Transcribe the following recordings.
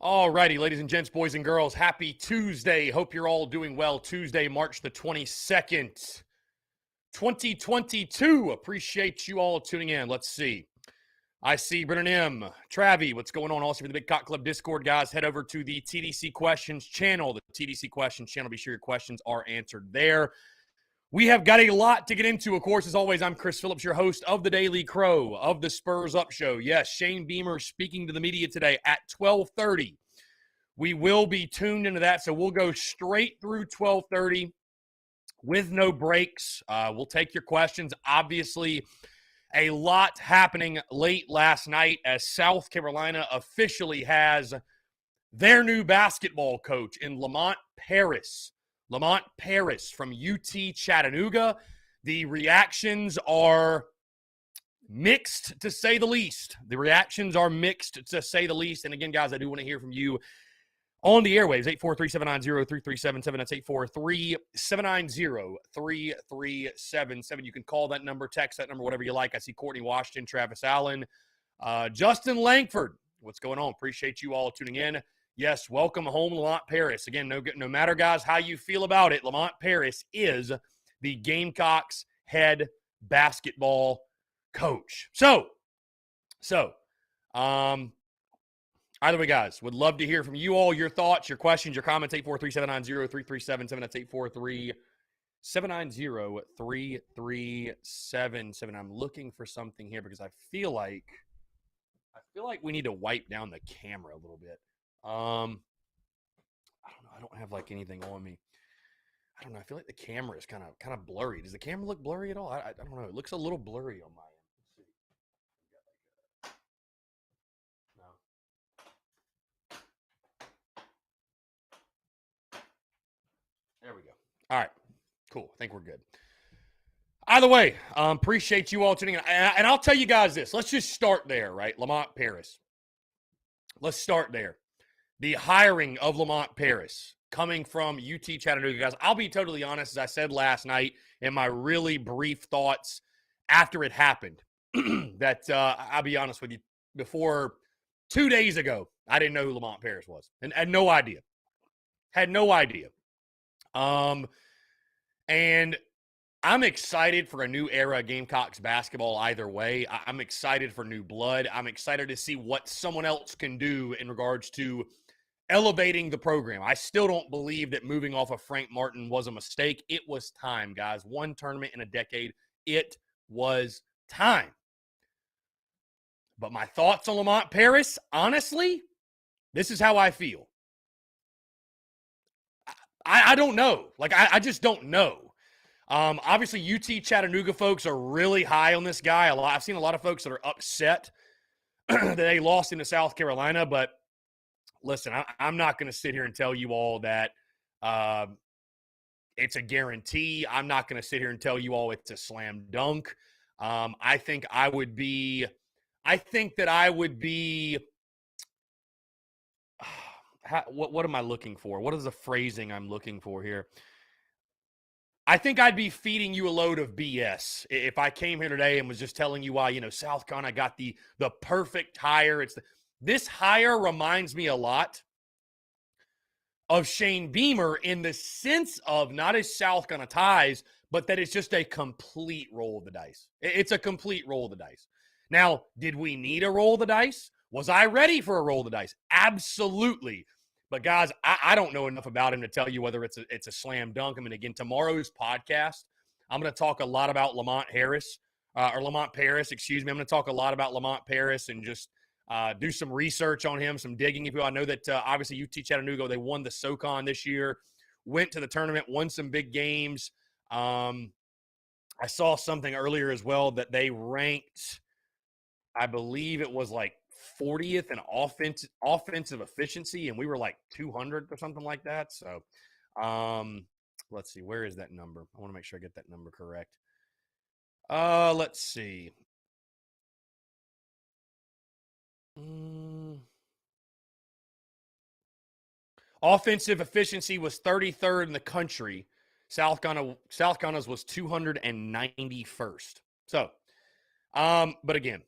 All righty, ladies and gents, boys and girls, happy Tuesday. Hope you're all doing well. Tuesday, March the 22nd, 2022. Appreciate you all tuning in. Let's see. I see Brennan M. Travie, what's going on? Also for the Big Cock Club Discord, guys, head over to the TDC Questions channel. The TDC Questions channel, be sure your questions are answered there. We have got a lot to get into. Of course, as always, I'm Chris Phillips, your host of the Daily Crow of the Spurs Up Show. Yes, Shane Beamer speaking to the media today at 12:30. We will be tuned into that, so we'll go straight through 12:30 with no breaks. We'll take your questions. Obviously, a lot happening late last night as South Carolina officially has their new basketball coach in Lamont Paris. Lamont Paris from UT Chattanooga. The reactions are mixed, to say the least. And again, guys, I do want to hear from you on the airwaves, 843-790-3377. That's 843-790-3377. You can call that number, text that number, whatever you like. I see Courtney Washington, Travis Allen, Justin Langford. What's going on? Appreciate you all tuning in. Yes, welcome home, Lamont Paris. Again, no matter, guys, how you feel about it, Lamont Paris is the Gamecocks head basketball coach. Either way, guys, would love to hear from you all, your thoughts, your questions, your comments, 843-790-3377. That's 843-790-3377. I'm looking for something here because I feel like we need to wipe down the camera a little bit. I don't know. I don't have like anything on me. I don't know. I feel like the camera is kind of blurry. Does the camera look blurry at all? I don't know. It looks a little blurry on my end. Let's see. No. There we go. All right. Cool. I think we're good. Either way, appreciate you all tuning in. And I'll tell you guys this. Let's just start there, right? Lamont Paris. Let's start there. The hiring of Lamont Paris coming from UT Chattanooga, guys. I'll be totally honest, as I said last night in my really brief thoughts after it happened, that I'll be honest with you, before 2 days ago, I didn't know who Lamont Paris was and had no idea. And I'm excited for a new era of Gamecocks basketball either way. I'm excited for new blood. I'm excited to see what someone else can do in regards to elevating the program. I still don't believe that moving off of Frank Martin was a mistake. It was time, guys. One tournament in a decade. It was time. But my thoughts on Lamont Paris, honestly, this is how I feel. I don't know. I just don't know. Obviously, UT Chattanooga folks are really high on this guy. I've seen a lot of folks that are upset that they lost into South Carolina, but listen, I'm not going to sit here and tell you all that it's a guarantee. I'm not going to sit here and tell you all it's a slam dunk. I think that I would be what am I looking for? What is the phrasing I'm looking for here? I think I'd be feeding you a load of BS if I came here today and was just telling you why, South Carolina got the perfect hire. This hire reminds me a lot of Shane Beamer in the sense of not his South Carolina ties, but that it's just a complete roll of the dice. It's a complete roll of the dice. Now, did we need a roll of the dice? Was I ready for a roll of the dice? Absolutely. But guys, I don't know enough about him to tell you whether it's a slam dunk. I mean, again, tomorrow's podcast, I'm going to talk a lot about Lamont Paris. I'm going to talk a lot about Lamont Paris and just do some research on him, some digging. I know that obviously UT Chattanooga, they won the SoCon this year, went to the tournament, won some big games. I saw something earlier as well that they ranked, I believe it was like 40th in offensive efficiency, and we were like 200th or something like that. So let's see, where is that number? I want to make sure I get that number correct. Let's see. Offensive efficiency was 33rd in the country. South Carolina's was 291st. So, but again,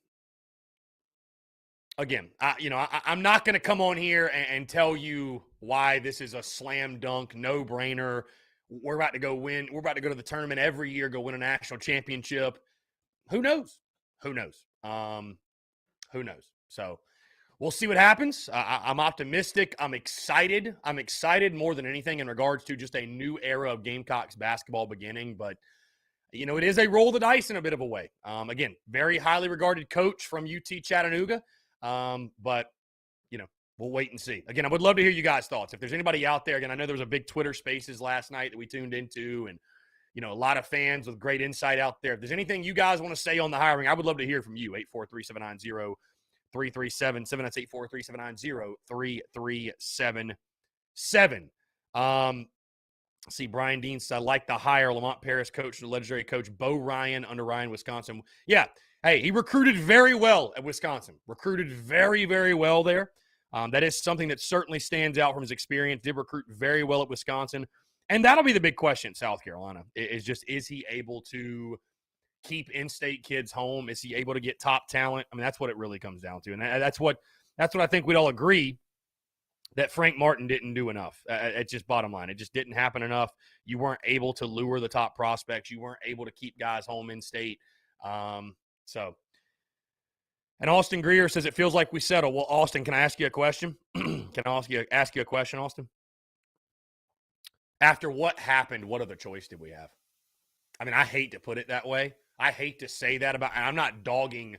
again, I'm not going to come on here and tell you why this is a slam dunk, no brainer. We're about to go win. We're about to go to the tournament every year, go win a national championship. Who knows? Who knows? Who knows? So we'll see what happens. I'm optimistic. I'm excited. I'm excited more than anything in regards to just a new era of Gamecocks basketball beginning. But, it is a roll of the dice in a bit of a way. Again, very highly regarded coach from UT Chattanooga. But, we'll wait and see. Again, I would love to hear you guys' thoughts. If there's anybody out there, again, I know there was a big Twitter Spaces last night that we tuned into, and a lot of fans with great insight out there. If there's anything you guys want to say on the hiring, I would love to hear from you. 843-790-3377. 7. See, Brian Dean said, I like the hire. Lamont Paris coach, the legendary coach, Bo Ryan under Ryan, Wisconsin. Yeah. Hey, he recruited very well at Wisconsin. Recruited very, very well there. That is something that certainly stands out from his experience. Did recruit very well at Wisconsin. And that'll be the big question at South Carolina is he able to keep in-state kids home? Is he able to get top talent? I mean, that's what it really comes down to. And that's what I think we'd all agree that Frank Martin didn't do enough. It's just bottom line. It just didn't happen enough. You weren't able to lure the top prospects. You weren't able to keep guys home in-state. And Austin Greer says, it feels like we settle. Well, Austin, can I ask you a question? Can I ask you a question, Austin? After what happened, what other choice did we have? I mean, I hate to put it that way. I hate to say that about, and I'm not dogging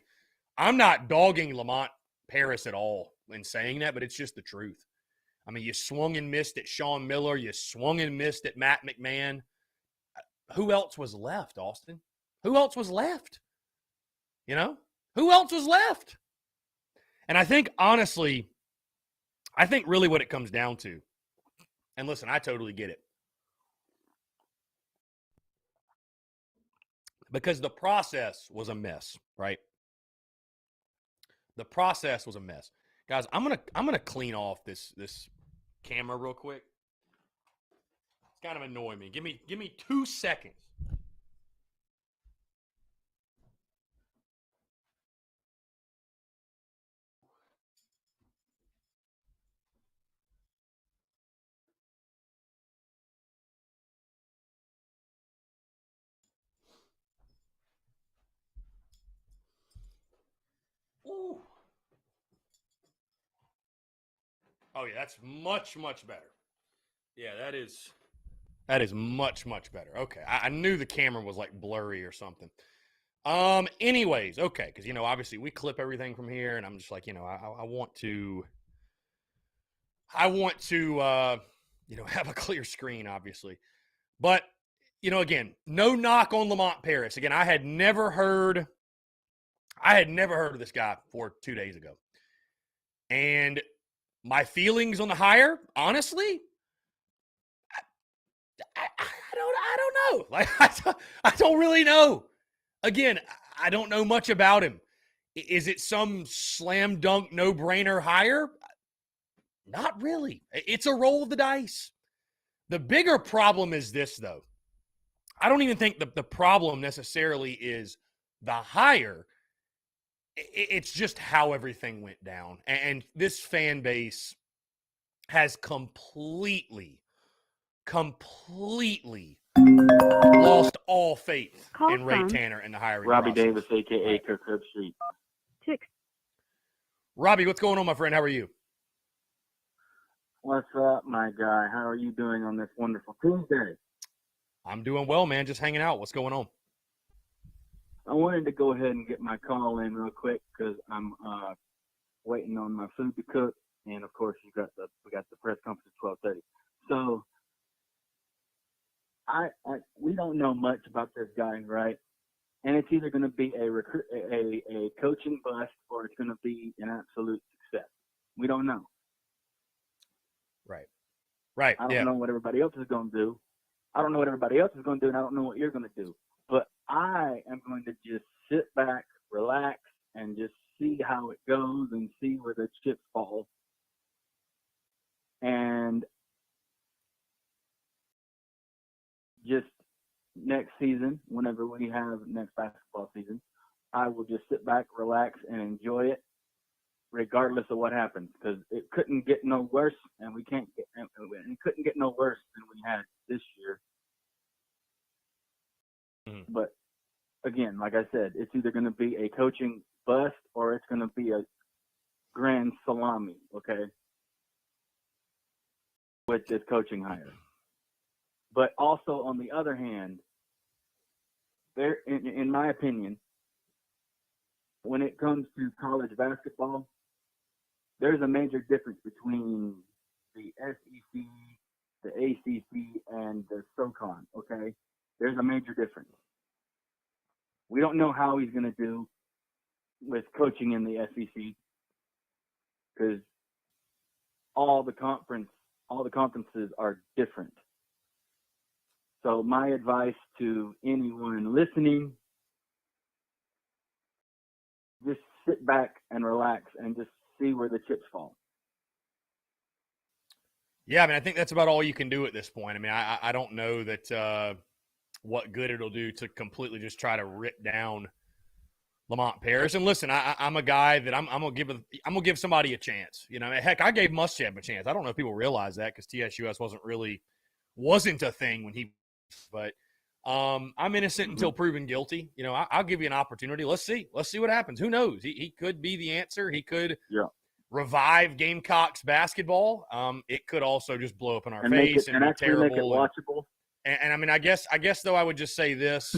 Lamont Paris at all in saying that, but it's just the truth. I mean, you swung and missed at Sean Miller. You swung and missed at Matt McMahon. Who else was left, Austin? Who else was left? Who else was left? And I think, honestly, really what it comes down to, and listen, I totally get it. Because the process was a mess, right? The process was a mess. Guys, I'm gonna clean off this camera real quick. It's kind of annoying me. Give me 2 seconds. Ooh. Oh yeah, that's much, much better. Yeah, that is much, much better. Okay, I knew the camera was like blurry or something. Anyways, okay, because obviously we clip everything from here, and I'm just like, I want to have a clear screen, obviously. But again, no knock on Lamont Paris. Again, I had never heard of this guy before 2 days ago, and my feelings on the hire, honestly, I don't know. Like I don't really know. Again, I don't know much about him. Is it some slam dunk, no brainer hire? Not really. It's a roll of the dice. The bigger problem is this, though. I don't even think the problem necessarily is the hire. It's just how everything went down. And this fan base has completely lost all faith in Ray Tanner and the hiring Robbie process. Davis, a.k.a. Kirk Herbstreit. Robbie, what's going on, my friend? How are you? What's up, my guy? How are you doing on this wonderful Tuesday? I'm doing well, man. Just hanging out. What's going on? I wanted to go ahead and get my call in real quick because I'm waiting on my food to cook, and of course we got the press conference at 12:30. So we don't know much about this guy, right? And it's either going to be a coaching bust or it's going to be an absolute success. We don't know. Right. I don't know what everybody else is going to do. I don't know what everybody else is going to do, and I don't know what you're going to do. But I am going to just sit back, relax, and just see how it goes and see where the chips fall. And just next season, whenever we have next basketball season, I will just sit back, relax, and enjoy it regardless of what happens, because it couldn't get no worse, and it couldn't get no worse than we had this year. Mm-hmm. But again, like I said, it's either going to be a coaching bust or it's going to be a grand salami, okay, with this coaching hire. But also, on the other hand, there, in my opinion, when it comes to college basketball, there's a major difference between the SEC, the ACC, and the SoCon, okay? There's a major difference. We don't know how he's going to do with coaching in the SEC because all the conferences are different. So my advice to anyone listening, just sit back and relax and just see where the chips fall. Yeah, I mean, I think that's about all you can do at this point. I mean, I don't know that what good it'll do to completely just try to rip down Lamont Paris. And listen, I'm a guy that I'm gonna give somebody a chance. You know, heck, I gave Muschamp a chance. I don't know if people realize that because TSUS wasn't a thing when he. But I'm innocent until proven guilty. You know, I'll give you an opportunity. Let's see what happens. Who knows? He could be the answer. He could revive Gamecocks basketball. It could also just blow up in our face and be terrible. Make it watchable. And I mean, I guess though I would just say this.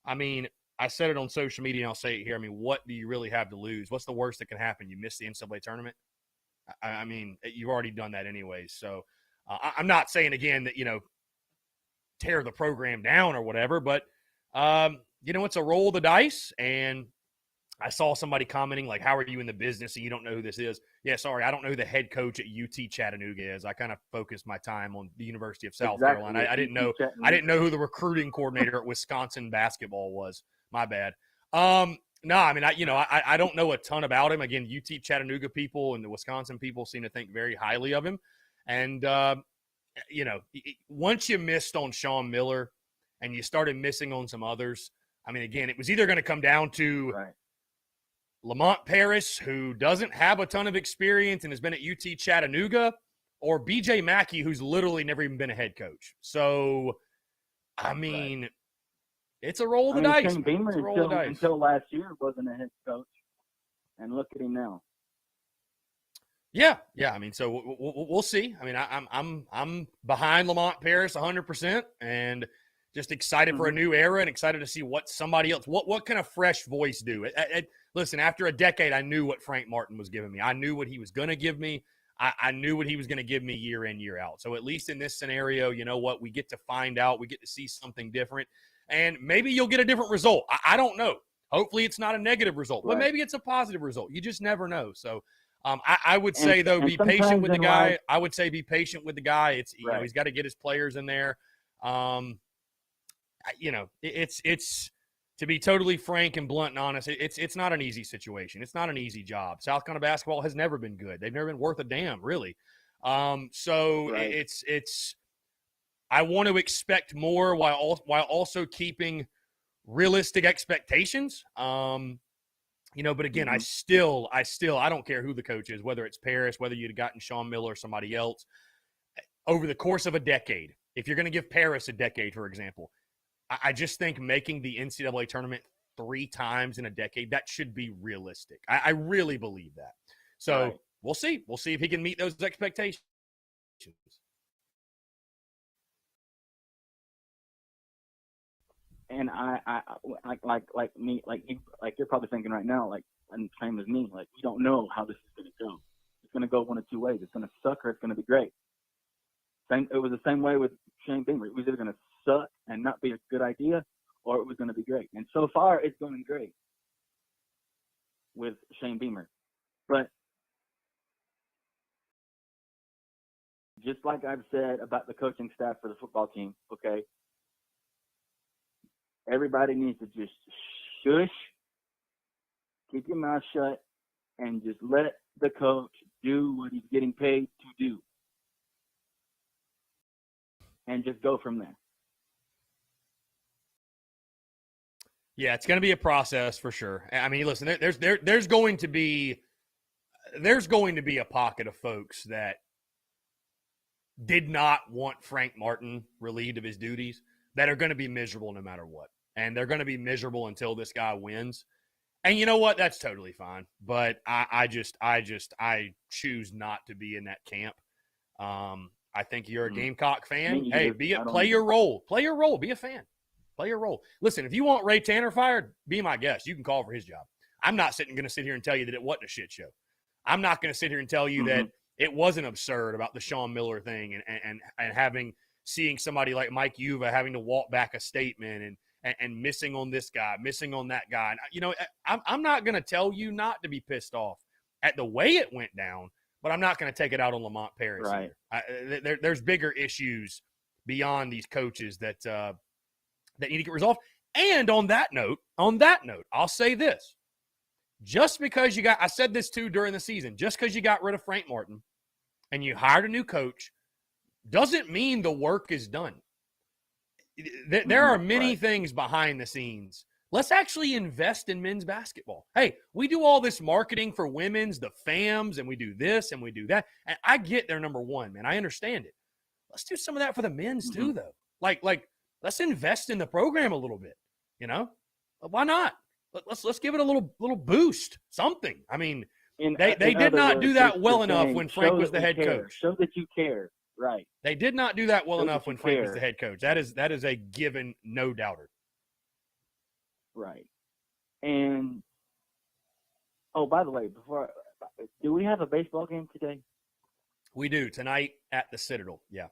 I mean, I said it on social media and I'll say it here. I mean, what do you really have to lose? What's the worst that can happen? You miss the NCAA tournament? I mean, you've already done that anyways. So I'm not saying again that, you know, tear the program down or whatever, but you know, it's a roll of the dice. And I saw somebody commenting like, how are you in the business and you don't know who this is? Yeah, sorry, I don't know who the head coach at UT Chattanooga is. I kind of focused my time on the University of South Carolina. I didn't know who the recruiting coordinator at Wisconsin basketball was. My bad. No, I mean, I don't know a ton about him. Again, UT Chattanooga people and the Wisconsin people seem to think very highly of him. And you know, once you missed on Sean Miller and you started missing on some others, I mean, again, it was either going to come down to Lamont Paris, who doesn't have a ton of experience and has been at UT Chattanooga, or BJ Mackey, who's literally never even been a head coach. So, I mean, it's a roll of the dice. Shane Beamer until last year wasn't a head coach, and look at him now. Yeah. I mean, so we'll see. I mean, I'm behind Lamont Paris 100%, and just excited for a new era and excited to see what somebody else. What can a fresh voice do? Listen, after a decade, I knew what Frank Martin was giving me. I knew what he was going to give me. I knew what he was going to give me year in, year out. So at least in this scenario, you know what? We get to find out. We get to see something different, and maybe you'll get a different result. I don't know. Hopefully, it's not a negative result, but maybe it's a positive result. You just never know. So. I would say, though, be patient with the guy. I would say be patient with the guy. It's you know, he's got to get his players in there. You know, it's to be totally frank and blunt and honest, it's not an easy situation. It's not an easy job. South Carolina basketball has never been good. They've never been worth a damn, really. So it's I want to expect more while also keeping realistic expectations. You know, but again, I don't care who the coach is, whether it's Paris, whether you'd gotten Sean Miller or somebody else. Over the course of a decade, if you're going to give Paris a decade, for example, I just think making the NCAA tournament 3 times in a decade, that should be realistic. I really believe that. So we'll see. We'll see if he can meet those expectations. And I you're probably thinking right now, like, and same as me, like, we don't know how this is going to go. It's going to go one of two ways. It's going to suck or it's going to be great. It was the same way with Shane Beamer. It was either going to suck and not be a good idea, or it was going to be great. And so far, it's going great with Shane Beamer. But just like I've said about the coaching staff for the football team, okay, everybody needs to just shush, keep your mouth shut, and just let the coach do what he's getting paid to do. And just go from there. Yeah, it's going to be a process for sure. I mean, listen, there's going to be there's going to be a pocket of folks that did not want Frank Martin relieved of his duties that are going to be miserable no matter what. And they're going to be miserable until this guy wins. And you know what? That's totally fine. But I choose not to be in that camp. I think you're a Gamecock fan. Hey, play your role. Play your role. Be a fan. Play your role. Listen, if you want Ray Tanner fired, be my guest. You can call for his job. I'm not going to sit here and tell you that it wasn't a shit show. I'm not going to sit here and tell you that it wasn't absurd about the Sean Miller thing and seeing somebody like Mike Yuva having to walk back a statement and missing on this guy, missing on that guy. And, you know, I'm not going to tell you not to be pissed off at the way it went down, but I'm not going to take it out on Lamont Paris. Right. There's bigger issues beyond these coaches that need to get resolved. And on that note, I'll say this. Just because I said this too during the season, just because you got rid of Frank Martin and you hired a new coach doesn't mean the work is done. There are many things behind the scenes. Let's actually invest in men's basketball. Hey, we do all this marketing for women's, the FAMs, and we do this and we do that. And I get they're number one, man. I understand it. Let's do some of that for the men's too, though. Like let's invest in the program a little bit. You know, why not? Let's give it a little boost, something. I mean, they did not do that well enough when Frank was the head coach. Show that you care, right? They did not do that well enough when Frank was the head coach. That is a given, no doubter. Right. And by the way, do we have a baseball game today? We do tonight at the Citadel. Yeah.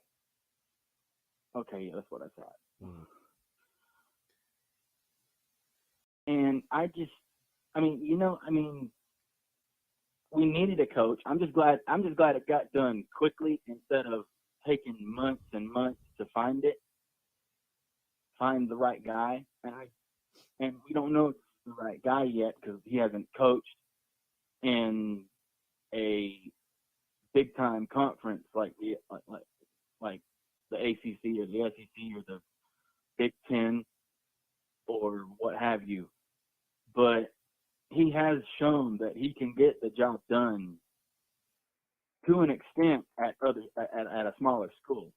Okay, yeah, that's what I thought. And we needed a coach. I'm just glad it got done quickly instead of taking months and months to find the right guy. And we don't know it's the right guy yet because he hasn't coached in a big time conference like the ACC or the SEC or the Big Ten or what have you. But he has shown that he can get the job done to an extent at a smaller school.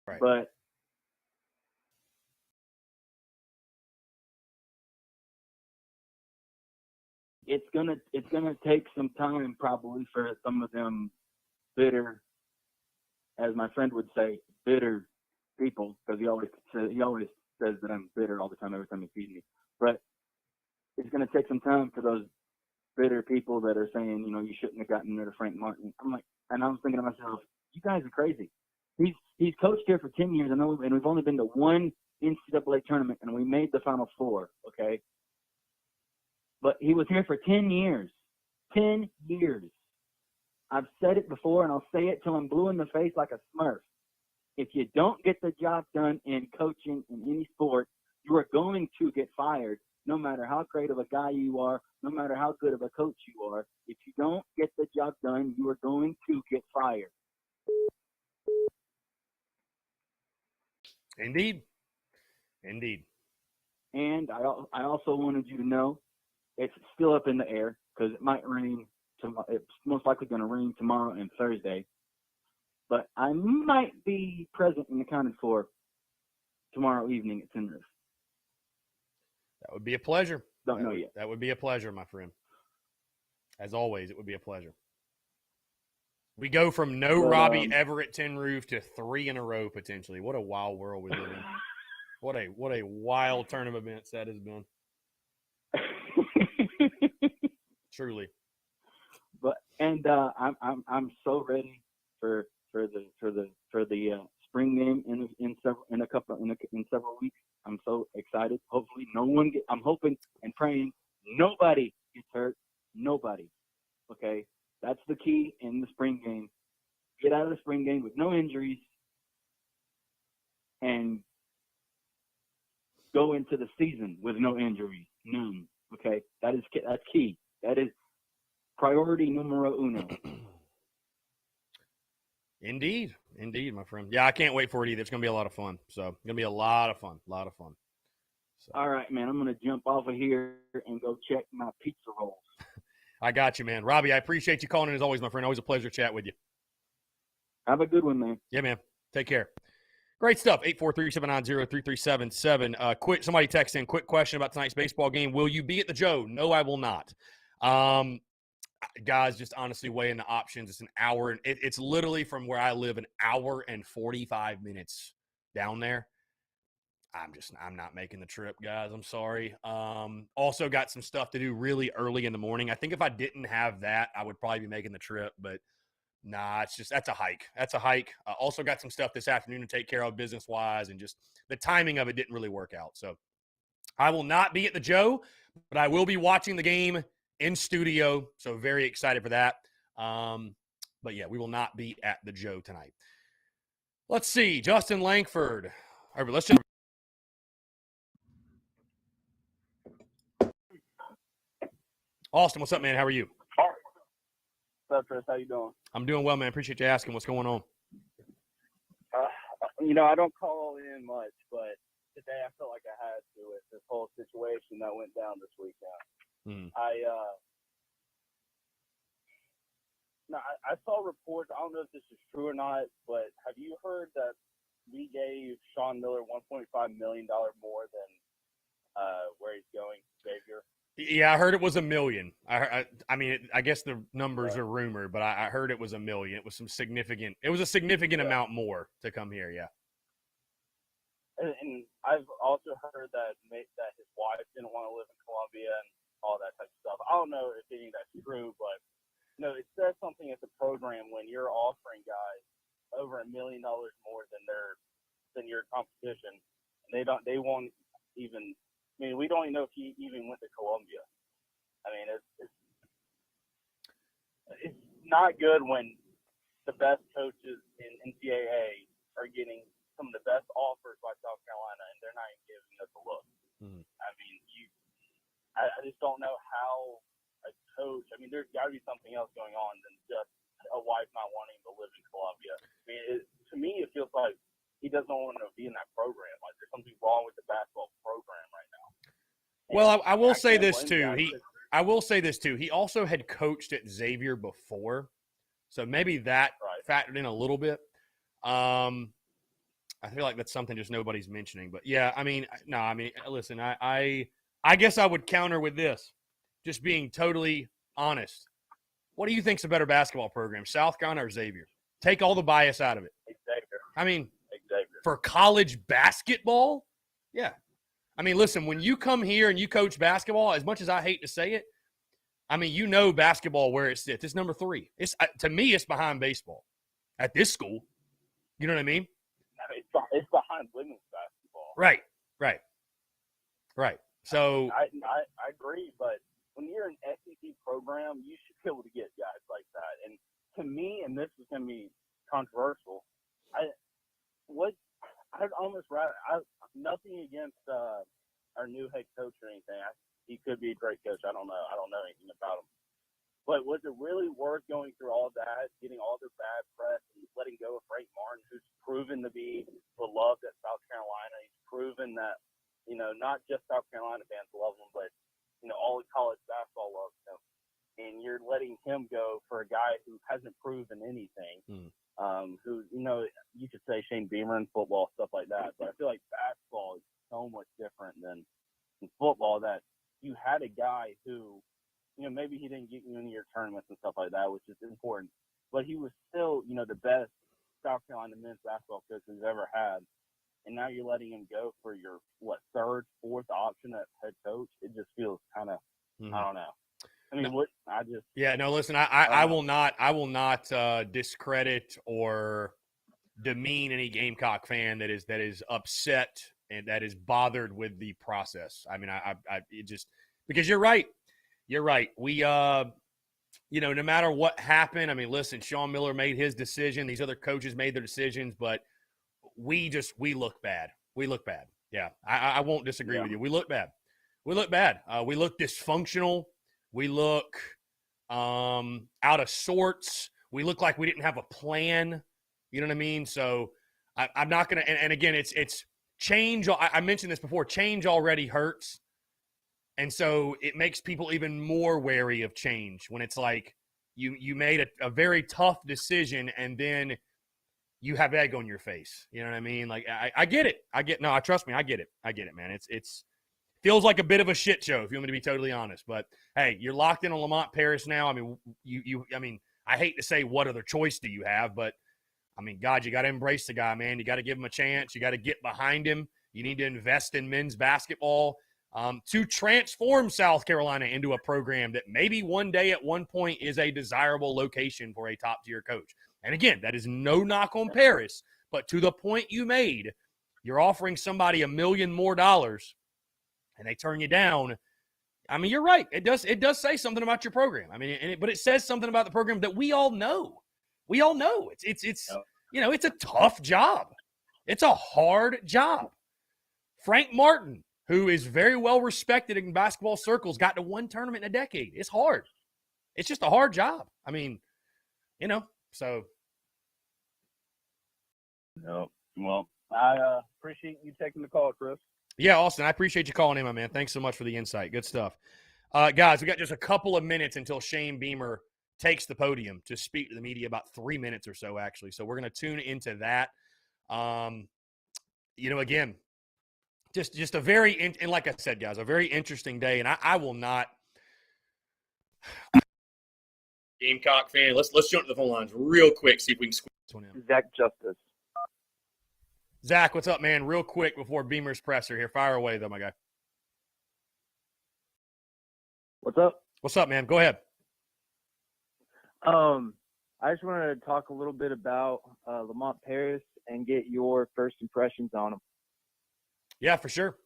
Right. But it's gonna take some time probably for some of them bitter, as my friend would say, bitter people, because he always says that I'm bitter all the time every time he feeds me. But it's going to take some time for those bitter people that are saying, you know, you shouldn't have gotten rid of Frank Martin. And I was thinking to myself, you guys are crazy. He's coached here for 10 years, and we've only been to one NCAA tournament, and we made the Final Four, okay? But he was here for 10 years. 10 years. I've said it before, and I'll say it till I'm blue in the face like a Smurf. If you don't get the job done in coaching in any sport, you are going to get fired, no matter how great of a guy you are, no matter how good of a coach you are. If you don't get the job done, you are going to get fired. Indeed. And I also wanted you to know it's still up in the air because it might rain. It's most likely going to rain tomorrow and Thursday. But I might be present and accounted for tomorrow evening at Tin Roof. That would be a pleasure. Don't know yet. That would be a pleasure, my friend. As always, it would be a pleasure. We go from Robbie ever at Tin Roof to 3 in a row potentially. What a wild world we live in. What a wild turn of events that has been. Truly. But I'm so ready for the spring game in several weeks. I'm so excited. Hopefully I'm hoping and praying nobody gets hurt. Nobody. Okay? That's the key in the spring game. Get out of the spring game with no injuries and go into the season with no injuries. None. Okay? That's key. That is priority numero uno. Indeed, my friend. Yeah, I can't wait for it either. It's going to be a lot of fun. So, it's going to be a lot of fun. So. All right, man. I'm going to jump off of here and go check my pizza rolls. I got you, man. Robbie, I appreciate you calling in as always, my friend. Always a pleasure to chat with you. Have a good one, man. Yeah, man. Take care. Great stuff. 843-790-3377. Somebody text in. Quick question about tonight's baseball game. Will you be at the Joe? No, I will not. Guys, just honestly weighing the options. It's an hour. And it's literally from where I live an hour and 45 minutes down there. I'm not making the trip, guys. I'm sorry. Also got some stuff to do really early in the morning. I think if I didn't have that, I would probably be making the trip, but nah, that's a hike. That's a hike. Also got some stuff this afternoon to take care of business-wise, and just the timing of it didn't really work out. So I will not be at the Joe, but I will be watching the game in studio. So very excited for that. But yeah, we will not be at the Joe tonight. Let's see. Justin Langford. All right, let's just. Austin, what's up, man? How are you? What's up, Chris? How you doing? I'm doing well, man. Appreciate you asking. What's going on? I don't call in much, but today I felt like I had to with this whole situation that went down this weekend. I saw reports. I don't know if this is true or not, but have you heard that we gave Sean Miller $1.5 million more than where he's going, Xavier? Yeah, I heard it was $1 million. I mean, I guess the numbers are rumored, but I heard it was $1 million. It was a significant amount more to come here. Yeah. And I've also heard that his wife didn't want to live in Columbia and all that type of stuff. I don't know if any of that's true, but it says something at the program when you're offering guys over $1 million more than your competition. And they won't even. I mean, we don't even know if he even went to Columbia. I mean, it's not good when the best coaches in NCAA are getting some of the best offers by South Carolina, and they're not even giving us a look. I mean, I just don't know how a coach. I mean, there's got to be something else going on than just a wife not wanting to live in Columbia. I mean, to me, it feels like he doesn't want to be in that program. Like there's something wrong with the basketball program right now. Well, I will say this too. I will say this too. He also had coached at Xavier before, so maybe that factored in a little bit. I feel like that's something just nobody's mentioning. But yeah, I mean, no, I mean, listen, I guess I would counter with this, just being totally honest. What do you think's a better basketball program, South Carolina or Xavier? Take all the bias out of it. Xavier. I mean, Xavier. For college basketball, yeah. I mean, listen, when you come here and you coach basketball, as much as I hate to say it, I mean, basketball where it sits. It's number 3. To me, it's behind baseball at this school. You know what I mean? It's behind women's basketball. Right. So I agree, but when you're an SEC program, you should be able to get guys like that. And to me, and this is going to be controversial, I'd almost rather nothing against our new head coach or anything. He could be a great coach. I don't know. I don't know anything about him. But was it really worth going through all that, getting all the bad press, and letting go of Frank Martin, who's proven to be beloved at South Carolina? He's proven that, not just South Carolina fans love him, but, all of college basketball loves him. And you're letting him go for a guy who hasn't proven anything. Who, you could say Shane Beamer in football, stuff like that. But I feel like basketball is so much different than in football, that you had a guy who, maybe he didn't get you into your tournaments and stuff like that, which is important. But he was still, the best South Carolina men's basketball coach we've ever had. And now you're letting him go for your, third, fourth option at head coach. It just feels kind of, I don't know. I mean, listen, I will not discredit or demean any Gamecock fan that is upset and that is bothered with the process. I mean, it just, because you're right. We, no matter what happened, I mean, listen, Sean Miller made his decision. These other coaches made their decisions, but we look bad. We look bad. Yeah. I won't disagree with you. We look bad. We look dysfunctional. We look out of sorts. We look like we didn't have a plan. You know what I mean? So I'm not going to – and again, it's change. I mentioned this before. Change already hurts. And so it makes people even more wary of change when it's like you made a very tough decision and then you have egg on your face. You know what I mean? Like I get it. Trust me, I get it. I get it, man. It's feels like a bit of a shit show if you want me to be totally honest. But hey, you're locked in on Lamont Paris now. I mean, I hate to say what other choice do you have, but I mean, God, you got to embrace the guy, man. You got to give him a chance. You got to get behind him. You need to invest in men's basketball to transform South Carolina into a program that maybe one day at one point is a desirable location for a top-tier coach. And again, that is no knock on Paris, but to the point you made, you're offering somebody $1 million more and they turn you down. I mean, you're right. It does say something about your program. I mean, but it says something about the program that we all know. We all know it's it's a tough job. It's a hard job. Frank Martin, who is very well respected in basketball circles, got to one tournament in a decade. It's hard. It's just a hard job. I mean, so. No. Well, I appreciate you taking the call, Chris. Yeah, Austin, I appreciate you calling in, my man. Thanks so much for the insight. Good stuff. Guys, we got just a couple of minutes until Shane Beamer takes the podium to speak to the media, about 3 minutes or so, actually. So we're going to tune into that. Again, just a very, and like I said, guys, a very interesting day. And I will not. Gamecock fan, let's jump to the phone lines real quick, see if we can squeeze this one in. Zach Justice. Zach, what's up, man? Real quick before Beamer's presser here. Fire away, though, my guy. What's up? What's up, man? Go ahead. I just wanted to talk a little bit about Lamont Paris and get your first impressions on him. Yeah, for sure.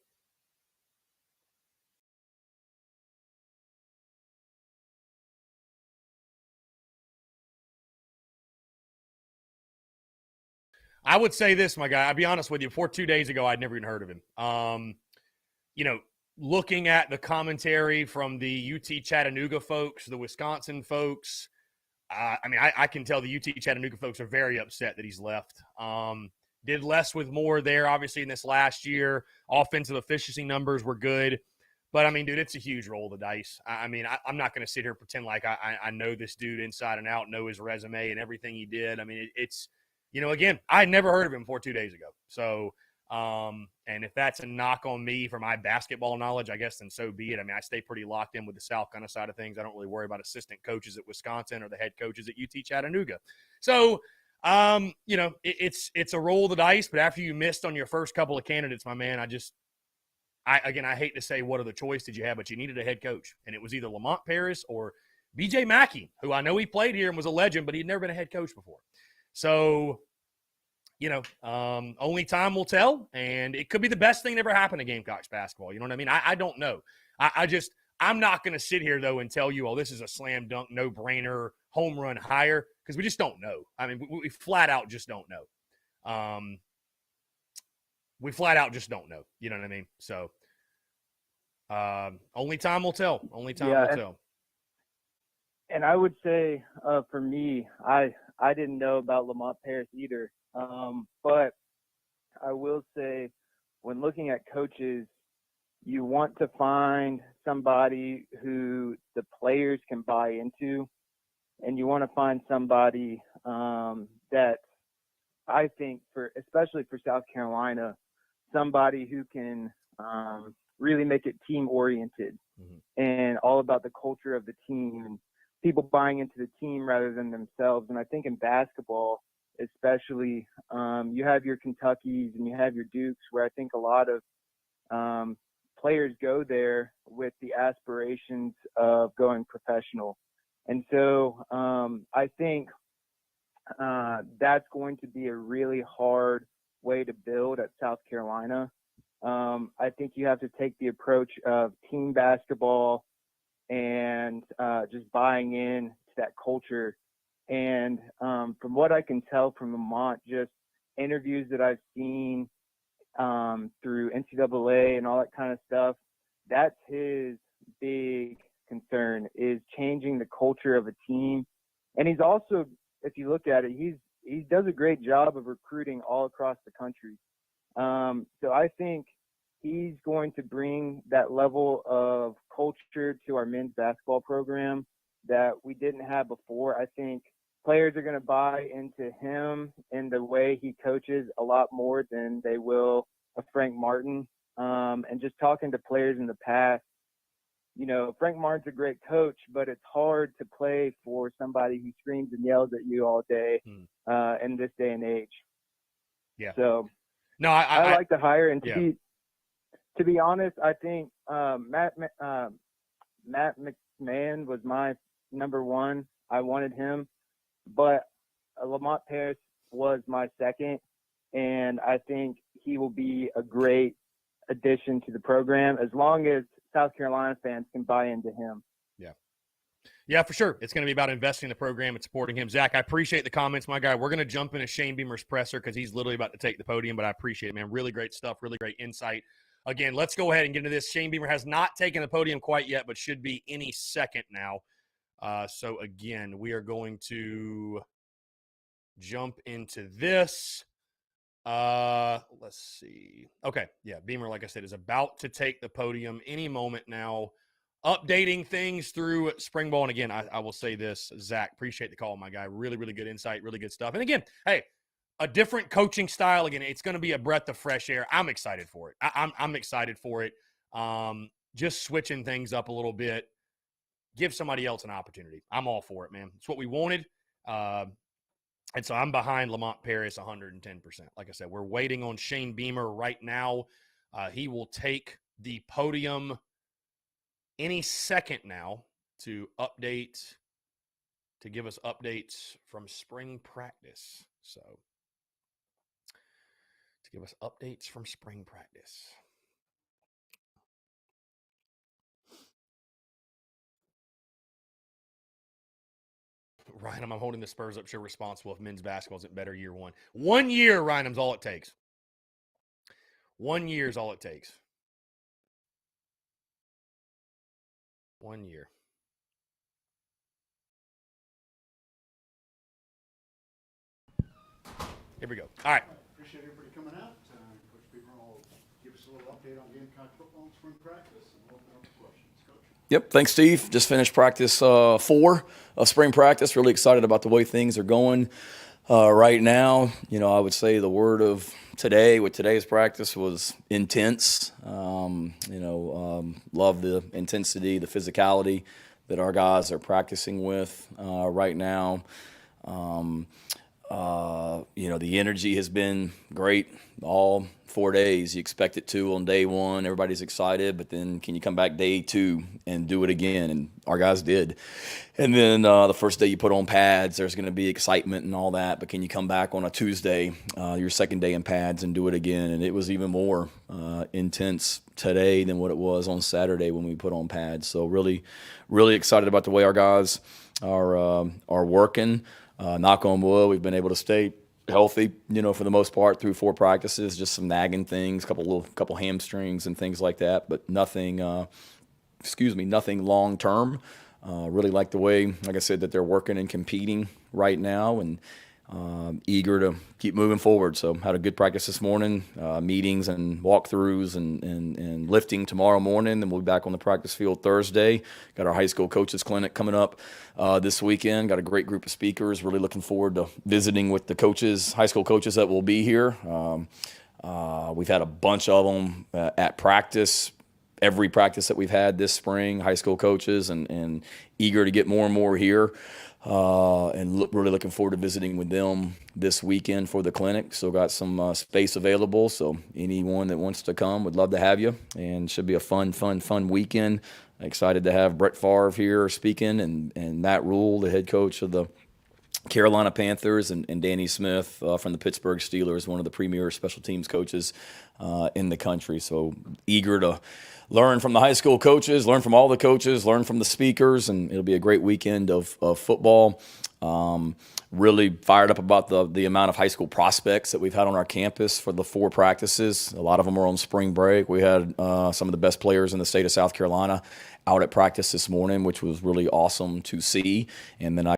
I would say this, my guy. I'll be honest with you. Before 2 days ago, I'd never even heard of him. Looking at the commentary from the UT Chattanooga folks, the Wisconsin folks, I can tell the UT Chattanooga folks are very upset that he's left. Did less with more there, obviously, in this last year. Offensive efficiency numbers were good. But, I mean, dude, it's a huge roll of the dice. I'm not going to sit here and pretend like I know this dude inside and out, know his resume and everything he did. I mean, it's again, I had never heard of him before 2 days ago. So, and if that's a knock on me for my basketball knowledge, I guess, then so be it. I mean, I stay pretty locked in with the South kind of side of things. I don't really worry about assistant coaches at Wisconsin or the head coaches at UT Chattanooga. So, it's a roll of the dice, but after you missed on your first couple of candidates, my man, I hate to say what other choice did you have, but you needed a head coach. And it was either Lamont Paris or BJ Mackey, who I know he played here and was a legend, but he'd never been a head coach before. So, only time will tell, and it could be the best thing that ever happened to Gamecocks basketball. You know what I mean? I don't know. I'm not going to sit here, though, and tell you, this is a slam dunk, no-brainer, home run hire, because we just don't know. I mean, we flat out just don't know. We flat out just don't know. You know what I mean? So, only time will tell. Only time will tell. And I would say, for me, I didn't know about Lamont Paris either. But I will say, when looking at coaches, you want to find somebody who the players can buy into, and you want to find somebody that I think, especially for South Carolina, somebody who can really make it team-oriented and all about the culture of the team and people buying into the team rather than themselves. And I think in basketball, especially, you have your Kentuckys and you have your Dukes, where I think a lot of players go there with the aspirations of going professional. And so I think that's going to be a really hard way to build at South Carolina. I think you have to take the approach of team basketball and just buying in to that culture. And from what I can tell from Lamont, just interviews that I've seen through NCAA and all that kind of stuff, that's his big concern, is changing the culture of a team. And he's also, if you look at it, he does a great job of recruiting all across the country. So I think he's going to bring that level of culture to our men's basketball program that we didn't have before. I think players are going to buy into him and the way he coaches a lot more than they will a Frank Martin. And just talking to players in the past, you know, Frank Martin's a great coach, but it's hard to play for somebody who screams and yells at you all day in this day and age. Yeah. So no, I like to hire, and yeah. to be honest, I think Matt McMahon was my number one. I wanted him, but Lamont Paris was my second, and I think he will be a great addition to the program as long as South Carolina fans can buy into him. Yeah, for sure. It's going to be about investing in the program and supporting him. Zach, I appreciate the comments, my guy. We're going to jump into Shane Beamer's presser because he's literally about to take the podium, but I appreciate it, man. Really great stuff, really great insight. Again, let's go ahead and get into this. Shane Beamer has not taken the podium quite yet, but should be any second now. So, again, we are going to jump into this. Let's see. Okay, yeah, Beamer, like I said, is about to take the podium any moment now. Updating things through spring ball. And again, I will say this, Zach, appreciate the call, my guy. Really, really good insight, really good stuff. And again, hey, a different coaching style. Again, it's going to be a breath of fresh air. I'm excited for it. I'm excited for it. Just switching things up a little bit. Give somebody else an opportunity. I'm all for it, man. It's what we wanted. And so I'm behind Lamont Paris 110%. Like I said, we're waiting on Shane Beamer right now. He will take the podium any second now to give us updates from spring practice. So, to give us updates from spring practice. Ryan, I'm holding the Spurs up. Sure, responsible if men's basketball isn't better year one. 1 year, Ryan's all it takes. 1 year is all it takes. 1 year. Here we go. All right. Appreciate everybody coming out. Coach Beamer will give us a little update on Gamecock football and spring practice, and we'll open up for questions. Coach. Yep. Thanks, Steve. Just finished practice 4 of spring practice. Really excited about the way things are going right now. You know, I would say the word of today with today's practice was intense. Love the intensity, the physicality that our guys are practicing with right now. The energy has been great all 4 days. You expect it to on day one. Everybody's excited, but then can you come back day 2 and do it again? And our guys did. And then the first day you put on pads, there's going to be excitement and all that, but can you come back on a Tuesday, your second day in pads, and do it again? And it was even more intense today than what it was on Saturday when we put on pads. So really, really excited about the way our guys are working. Knock on wood, we've been able to stay healthy, for the most part through 4 practices. Just some nagging things, couple hamstrings and things like that, but nothing long term. Really like the way, like I said, that they're working and competing right now, and eager to keep moving forward. So had a good practice this morning, meetings and walkthroughs and lifting tomorrow morning. Then we'll be back on the practice field Thursday. Got our high school coaches clinic coming up this weekend. Got a great group of speakers. Really looking forward to visiting with the coaches, high school coaches that will be here. We've had a bunch of them at practice. Every practice that we've had this spring, high school coaches, and eager to get more and more here. Really looking forward to visiting with them this weekend for the clinic. Still got some space available, so anyone that wants to come, would love to have you. And should be a fun weekend. Excited to have Brett Favre here speaking, and Matt Rule, the head coach of the Carolina Panthers, and Danny Smith from the Pittsburgh Steelers, one of the premier special teams coaches in the country. So eager to learn from the high school coaches, learn from all the coaches, learn from the speakers, and it'll be a great weekend of football. Really fired up about the amount of high school prospects that we've had on our campus for the 4 practices. A lot of them are on spring break. We had some of the best players in the state of South Carolina out at practice this morning, which was really awesome to see. And then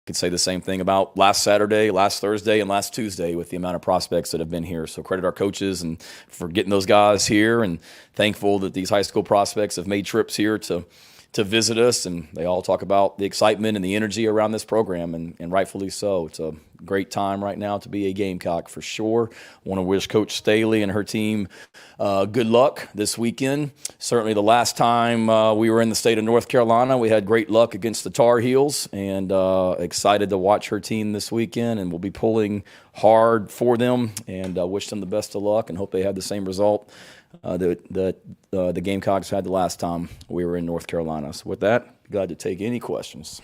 could say the same thing about last Saturday, last Thursday, and last Tuesday with the amount of prospects that have been here. So credit our coaches and for getting those guys here, and thankful that these high school prospects have made trips here to visit us, and they all talk about the excitement and the energy around this program, and rightfully so. It's a great time right now to be a Gamecock for sure. I want to wish Coach Staley and her team good luck this weekend. Certainly the last time we were in the state of North Carolina, we had great luck against the Tar Heels, and excited to watch her team this weekend, and we'll be pulling hard for them, and wish them the best of luck and hope they have the same result that the Gamecocks had the last time we were in North Carolina. So with that, glad to take any questions.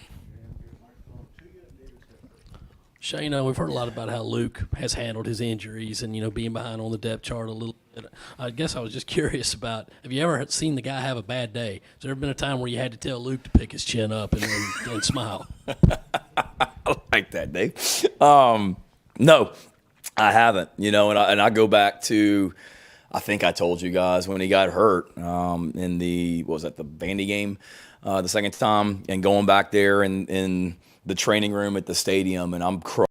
Shane, we've heard a lot about how Luke has handled his injuries and, being behind on the depth chart a little bit. I guess I was just curious about, have you ever seen the guy have a bad day? Has there ever been a time where you had to tell Luke to pick his chin up and smile? I like that, Dave. No, I haven't, and I go back to, I think I told you guys when he got hurt in the Vandy game the second time, and going back there in the training room at the stadium, and I'm crying,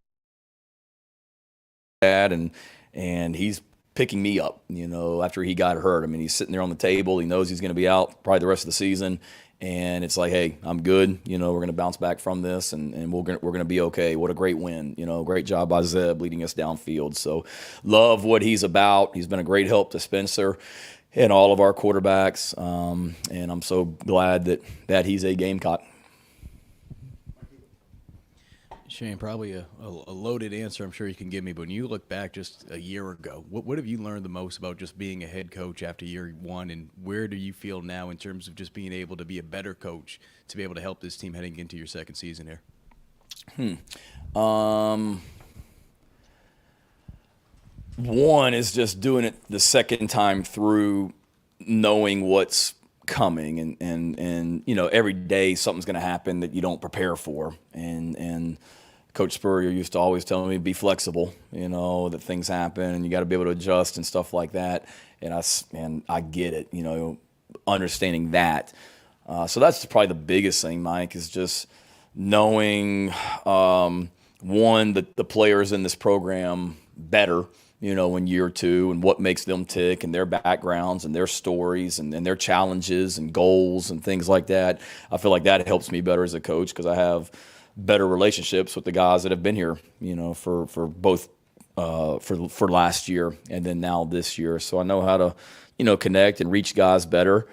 and he's picking me up, after he got hurt. I mean, he's sitting there on the table. He knows he's going to be out probably the rest of the season. And it's like, hey, I'm good. We're going to bounce back from this, and we're going to be okay. What a great win. Great job by Zeb leading us downfield. So love what he's about. He's been a great help to Spencer and all of our quarterbacks. And I'm so glad that he's a Gamecock. Shane, probably a loaded answer I'm sure you can give me, but when you look back just a year ago, what have you learned the most about just being a head coach after year one, and where do you feel now in terms of just being able to be a better coach to be able to help this team heading into your second season here? One is just doing it the second time through, knowing what's coming, and every day something's going to happen that you don't prepare for, and Coach Spurrier used to always tell me, be flexible, that things happen and you got to be able to adjust and stuff like that. And I get it, understanding that. So that's probably the biggest thing, Mike, is just knowing, one, the players in this program better, in year two, and what makes them tick, and their backgrounds and their stories and their challenges and goals and things like that. I feel like that helps me better as a coach, because I have better relationships with the guys that have been here, for both for last year and then now this year. So I know how to, connect and reach guys better.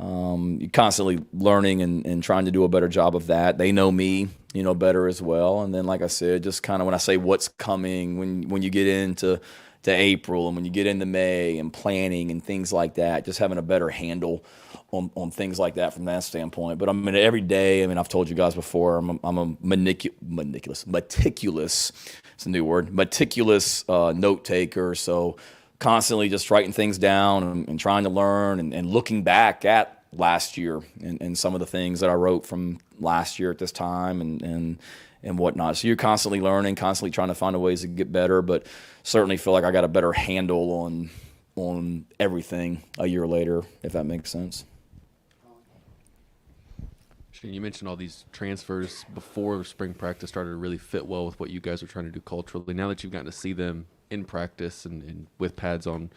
You're constantly learning and trying to do a better job of that. They know me, better as well. And then, like I said, just kind of when I say what's coming, when you get into April and when you get into May and planning and things like that, just having a better handle on things like that from that standpoint. But every day, I've told you guys before, I'm a meticulous, it's a new word, meticulous note taker. So constantly just writing things down and trying to learn and looking back at last year and some of the things that I wrote from last year at this time and whatnot. So you're constantly learning, constantly trying to find ways to get better, but certainly feel like I got a better handle on everything a year later, if that makes sense. You mentioned all these transfers before spring practice started to really fit well with what you guys are trying to do culturally. Now that you've gotten to see them in practice and with pads on,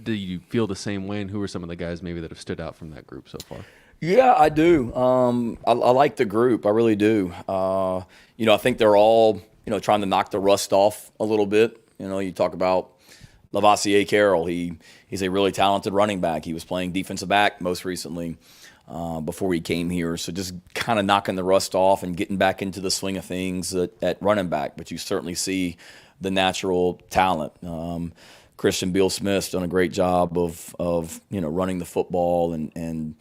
do you feel the same way? And who are some of the guys maybe that have stood out from that group so far? Yeah, I do. I like the group. I really do. I think they're all, trying to knock the rust off a little bit. You talk about Lavoisier Carroll. He's a really talented running back. He was playing defensive back most recently before he came here. So just kind of knocking the rust off and getting back into the swing of things at running back. But you certainly see the natural talent. Christian Beal-Smith's done a great job of running the football and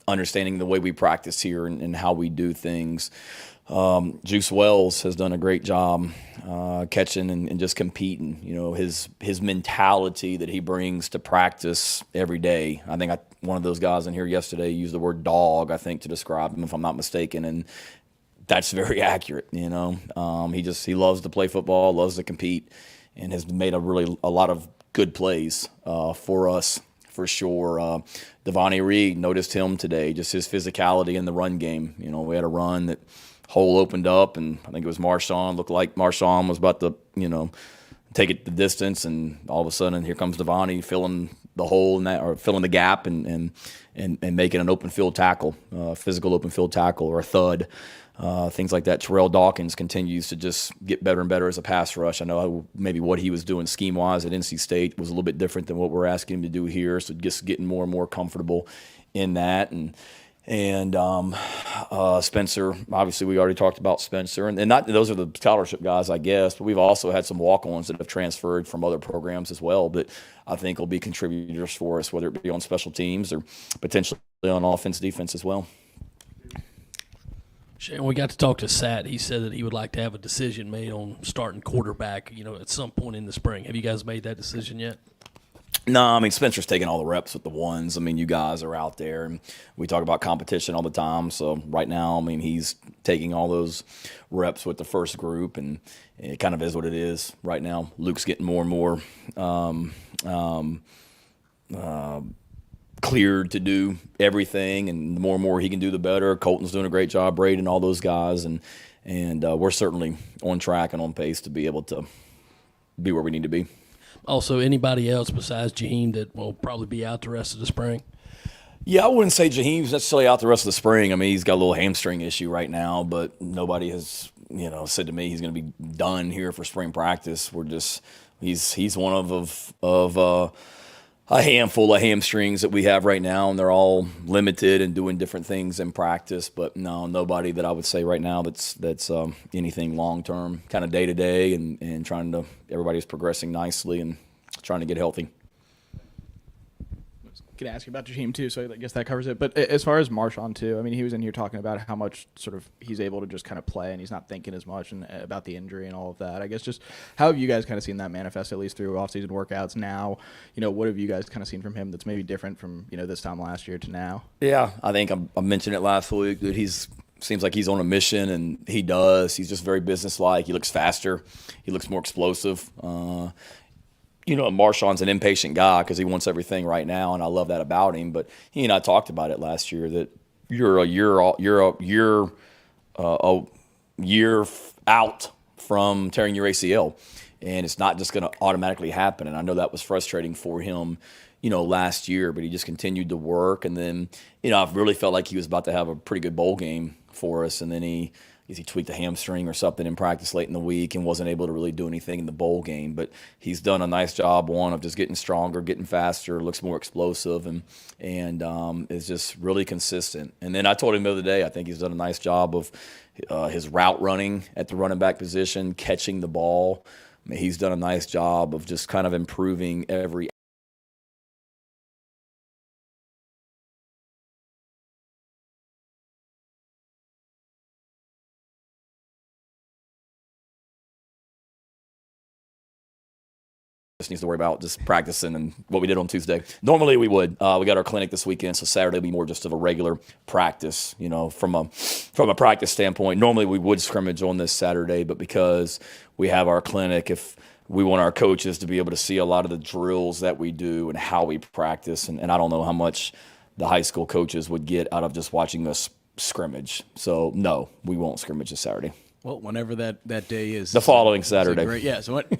understanding the way we practice here and how we do things. Juice Wells has done a great job catching and just competing. His mentality that he brings to practice every day. I think one of those guys in here yesterday used the word dog, I think, to describe him, if I'm not mistaken, and that's very accurate. He loves to play football, loves to compete, and has made a lot of good plays for us. For sure. Devontae Reed, noticed him today, just his physicality in the run game. We had a run that hole opened up, and I think it was Marshawn. Looked like Marshawn was about to, take it the distance, and all of a sudden here comes Devontae filling the hole in that, or filling the gap, and making an open field tackle, physical open field tackle, or a thud. Things like that. Terrell Dawkins continues to just get better and better as a pass rush. I know maybe what he was doing scheme-wise at NC State was a little bit different than what we're asking him to do here, so just getting more and more comfortable in that. And Spencer, obviously we already talked about Spencer, and not those are the scholarship guys, I guess, but we've also had some walk-ons that have transferred from other programs as well, but I think will be contributors for us, whether it be on special teams or potentially on offense, defense as well. Shane, we got to talk to Sat. He said that he would like to have a decision made on starting quarterback, at some point in the spring. Have you guys made that decision yet? No, I mean, Spencer's taking all the reps with the ones. I mean, you guys are out there, and we talk about competition all the time. So right now, I mean, he's taking all those reps with the first group, and it kind of is what it is right now. Luke's getting more and more cleared to do everything, and the more and more he can do, the better. Colton's doing a great job, Braden, all those guys, and we're certainly on track and on pace to be able to be where we need to be. Also, anybody else besides Jaheim that will probably be out the rest of the spring? Yeah, I wouldn't say Jaheim's necessarily out the rest of the spring. I mean, he's got a little hamstring issue right now, but nobody has, said to me he's going to be done here for spring practice. We're just he's one of a handful of hamstrings that we have right now, and they're all limited and doing different things in practice. But no, nobody that I would say right now that's anything long term, kind of day to day, and trying to. Everybody's progressing nicely and trying to get healthy. Could ask you about Jaheim too, so I guess that covers it. But as far as Marshawn too, I mean, he was in here talking about how much sort of he's able to just kind of play, and he's not thinking as much and about the injury and all of that. I guess just how have you guys kind of seen that manifest, at least through offseason workouts now? What have you guys kind of seen from him that's maybe different from this time last year to now? Yeah, I think I mentioned it last week that seems like he's on a mission, and he does. He's just very businesslike. He looks faster. He looks more explosive. Marshawn's an impatient guy because he wants everything right now, and I love that about him. But he and I talked about it last year that you're a year out from tearing your ACL, and it's not just going to automatically happen. And I know that was frustrating for him, last year, but he just continued to work. And then, I really felt like he was about to have a pretty good bowl game for us, and then he tweaked a hamstring or something in practice late in the week and wasn't able to really do anything in the bowl game. But he's done a nice job, of just getting stronger, getting faster, looks more explosive, and is just really consistent. And then I told him the other day, I think he's done a nice job of his route running at the running back position, catching the ball. I mean, he's done a nice job of just kind of improving every needs to worry about just practicing and what we did on Tuesday. Normally we would. We got our clinic this weekend, so Saturday will be more just of a regular practice, from a practice standpoint. Normally we would scrimmage on this Saturday, but because we have our clinic, if we want our coaches to be able to see a lot of the drills that we do and how we practice, and I don't know how much the high school coaches would get out of just watching us scrimmage. So no, we won't scrimmage this Saturday. Well, whenever that day is. The following Saturday. Great, yeah. So what?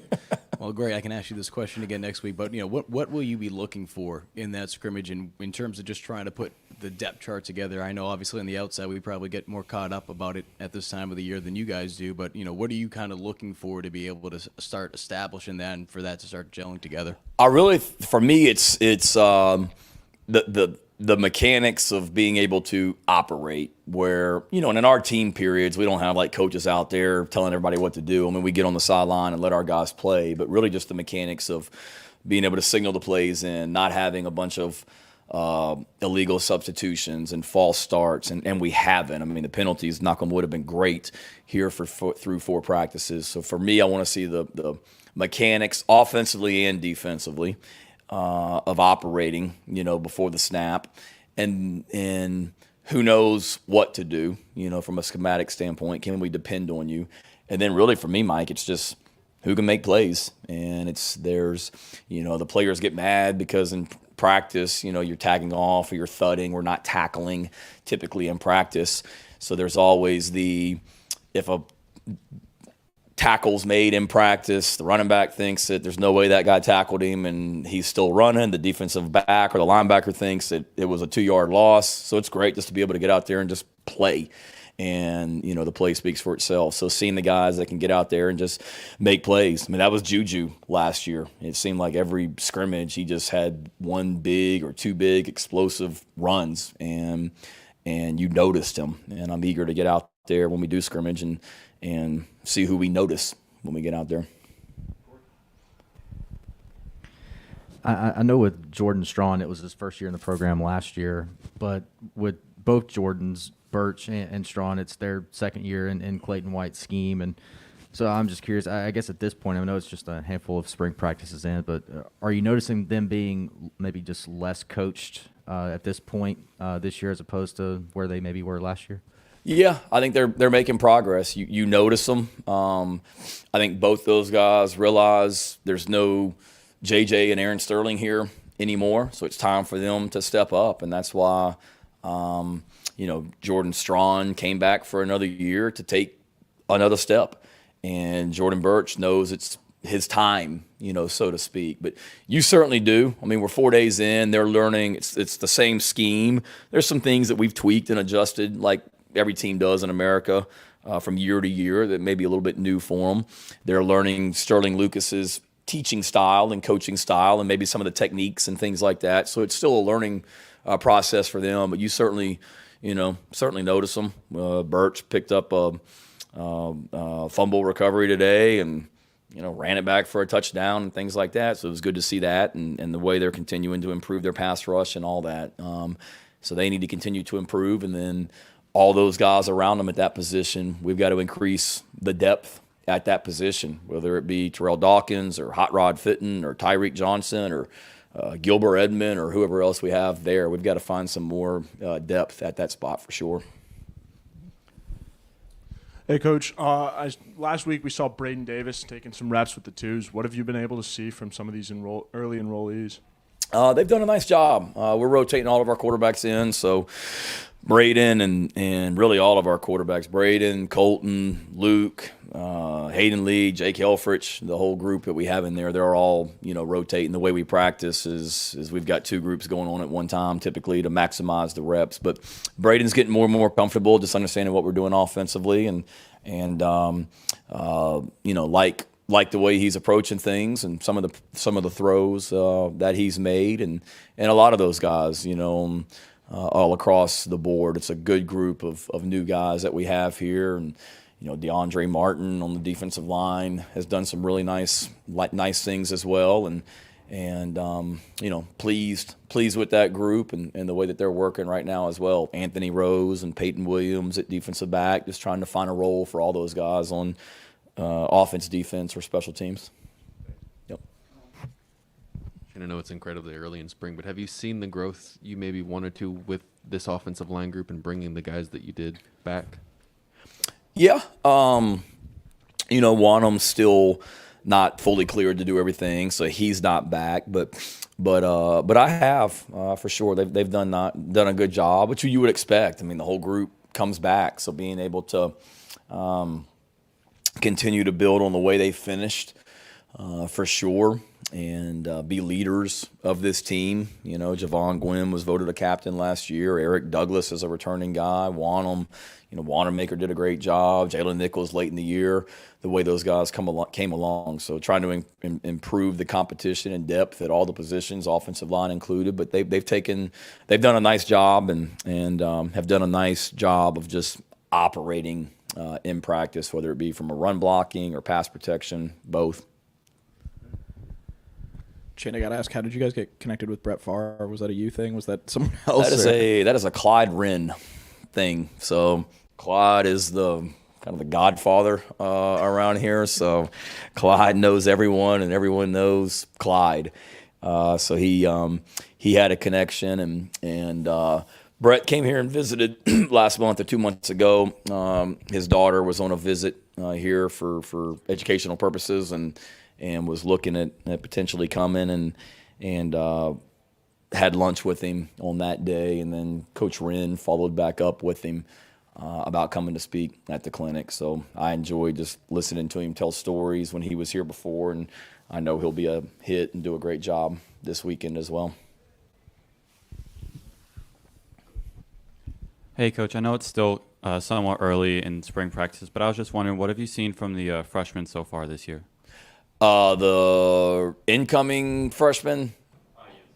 Well, great. I can ask you this question again next week. But what will you be looking for in that scrimmage, in terms of just trying to put the depth chart together? I know obviously on the outside we probably get more caught up about it at this time of the year than you guys do. But what are you kind of looking for to be able to start establishing that and for that to start gelling together? For me, it's the mechanics of being able to operate where, and in our team periods, we don't have like coaches out there telling everybody what to do. I mean, we get on the sideline and let our guys play, but really just the mechanics of being able to signal the plays in, not having a bunch of illegal substitutions and false starts, and we haven't. I mean, the penalties, knock on wood, have been great here through 4 practices. So for me, I want to see the mechanics offensively and defensively of operating, before the snap, and who knows what to do, from a schematic standpoint. Can we depend on you? And then really for me, Mike, it's just who can make plays. And there's the players get mad because in practice, you're tagging off or you're thudding or not tackling typically in practice. So there's always the if a tackle's made in practice, the running back thinks that there's no way that guy tackled him and he's still running. The defensive back or the linebacker thinks that it was a 2-yard loss. So it's great just to be able to get out there and just play. And, the play speaks for itself. So seeing the guys that can get out there and just make plays. I mean, that was Juju last year. It seemed like every scrimmage he just had one big or two big explosive runs, and you noticed him. And I'm eager to get out there when we do scrimmage and see who we notice when we get out there. I know with Jordan Strawn, it was his first year in the program last year, but with both Jordans, Birch and Strawn, it's their second year in Clayton White's scheme. And so I'm just curious, I guess at this point, I know it's just a handful of spring practices in, but are you noticing them being maybe just less coached at this point this year as opposed to where they maybe were last year? Yeah, I think they're making progress. You notice them. I think both those guys realize there's no JJ and Aaron Sterling here anymore, so it's time for them to step up, and that's why Jordan Strawn came back for another year to take another step, and Jordan Birch knows it's his time, so to speak. But you certainly do. I mean, we're 4 days in. They're learning. It's the same scheme. There's some things that we've tweaked and adjusted, like every team does in America, from year to year, that may be a little bit new for them. They're learning Sterling Lucas's teaching style and coaching style and maybe some of the techniques and things like that. So it's still a learning process for them, but you certainly notice them. Birch picked up a fumble recovery today and, ran it back for a touchdown and things like that. So it was good to see that and the way they're continuing to improve their pass rush and all that. So they need to continue to improve, and then all those guys around them at that position, we've got to increase the depth at that position, whether it be Terrell Dawkins or Hot Rod Fitton or Tyreek Johnson or Gilbert Edmond or whoever else we have there. We've got to find some more depth at that spot for sure. Hey, Coach. Last week we saw Braden Davis taking some reps with the twos. What have you been able to see from some of these early enrollees? They've done a nice job. We're rotating all of our quarterbacks in, so Braden and really all of our quarterbacks, Braden, Colton, Luke, Hayden Lee, Jake Helfrich, the whole group that we have in there, they're all, rotating. The way we practice is we've got two groups going on at one time typically to maximize the reps. But Braden's getting more and more comfortable just understanding what we're doing offensively and like the way he's approaching things and some of the throws that he's made and a lot of those guys, all across the board. It's a good group of new guys that we have here, and DeAndre Martin on the defensive line has done some really nice things as well, and pleased with that group and the way that they're working right now as well. Anthony Rose and Peyton Williams at defensive back, just trying to find a role for all those guys on offense, defense, or special teams. Yep. And I know it's incredibly early in spring, but have you seen the growth you maybe wanted to with this offensive line group and bringing the guys that you did back? Yeah. Wanham's still not fully cleared to do everything, so he's not back. But I have for sure. They've done a good job, which you would expect. I mean, the whole group comes back, so being able to continue to build on the way they finished for sure, and be leaders of this team. Javon Gwynn was voted a captain last year. Eric Douglas is a returning guy. Wanamaker did a great job. Jalen Nichols late in the year. The way those guys came along. So trying to improve the competition and depth at all the positions, offensive line included. But they've done a nice job and have done a nice job of just operating in practice, whether it be from a run blocking or pass protection, both. Shane, I got to ask, how did you guys get connected with Brett Favre? Was that a you thing? Was that someone else? That is a Clyde Wren thing. So Clyde is the kind of the godfather around here. So Clyde knows everyone, and everyone knows Clyde. So he had a connection, and Brett came here and visited last month or 2 months ago. His daughter was on a visit here for educational purposes, and was looking at potentially coming and had lunch with him on that day, and then Coach Wren followed back up with him about coming to speak at the clinic. So I enjoyed just listening to him tell stories when he was here before, and I know he'll be a hit and do a great job this weekend as well. Hey, Coach, I know it's still somewhat early in spring practice, but I was just wondering, what have you seen from the freshmen so far this year? The incoming freshmen,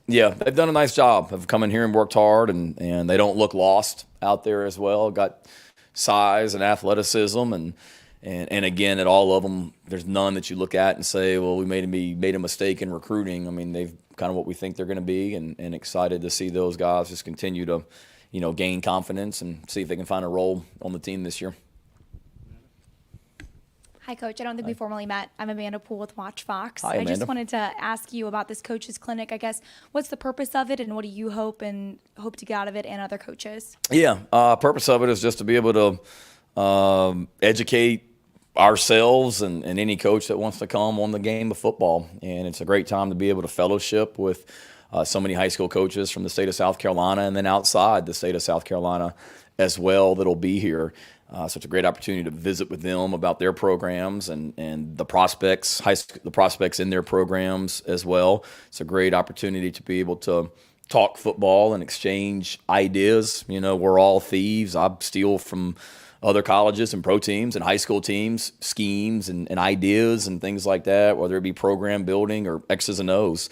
yeah, they've done a nice job. Have come in here and worked hard, and they don't look lost out there as well. Got size and athleticism, and again, at all of them, there's none that you look at and say, well, we made a mistake in recruiting. I mean, they've kind of what we think they're going to be, and excited to see those guys just continue to, gain confidence and see if they can find a role on the team this year. Hi, Coach. I don't think we formally met. I'm Amanda Poole with Watch Fox. Hi, I Amanda. just wanted to ask you about this coaches clinic. I guess, what's the purpose of it, and what do you hope to get out of it and other coaches? Yeah, purpose of it is just to be able to educate ourselves and any coach that wants to come on the game of football. And it's a great time to be able to fellowship with so many high school coaches from the state of South Carolina and then outside the state of South Carolina as well that'll be here. So it's a great opportunity to visit with them about their programs and the prospects, the prospects in their programs as well. It's a great opportunity to be able to talk football and exchange ideas. We're all thieves. I steal from other colleges and pro teams and high school teams, schemes and ideas and things like that, whether it be program building or X's and O's.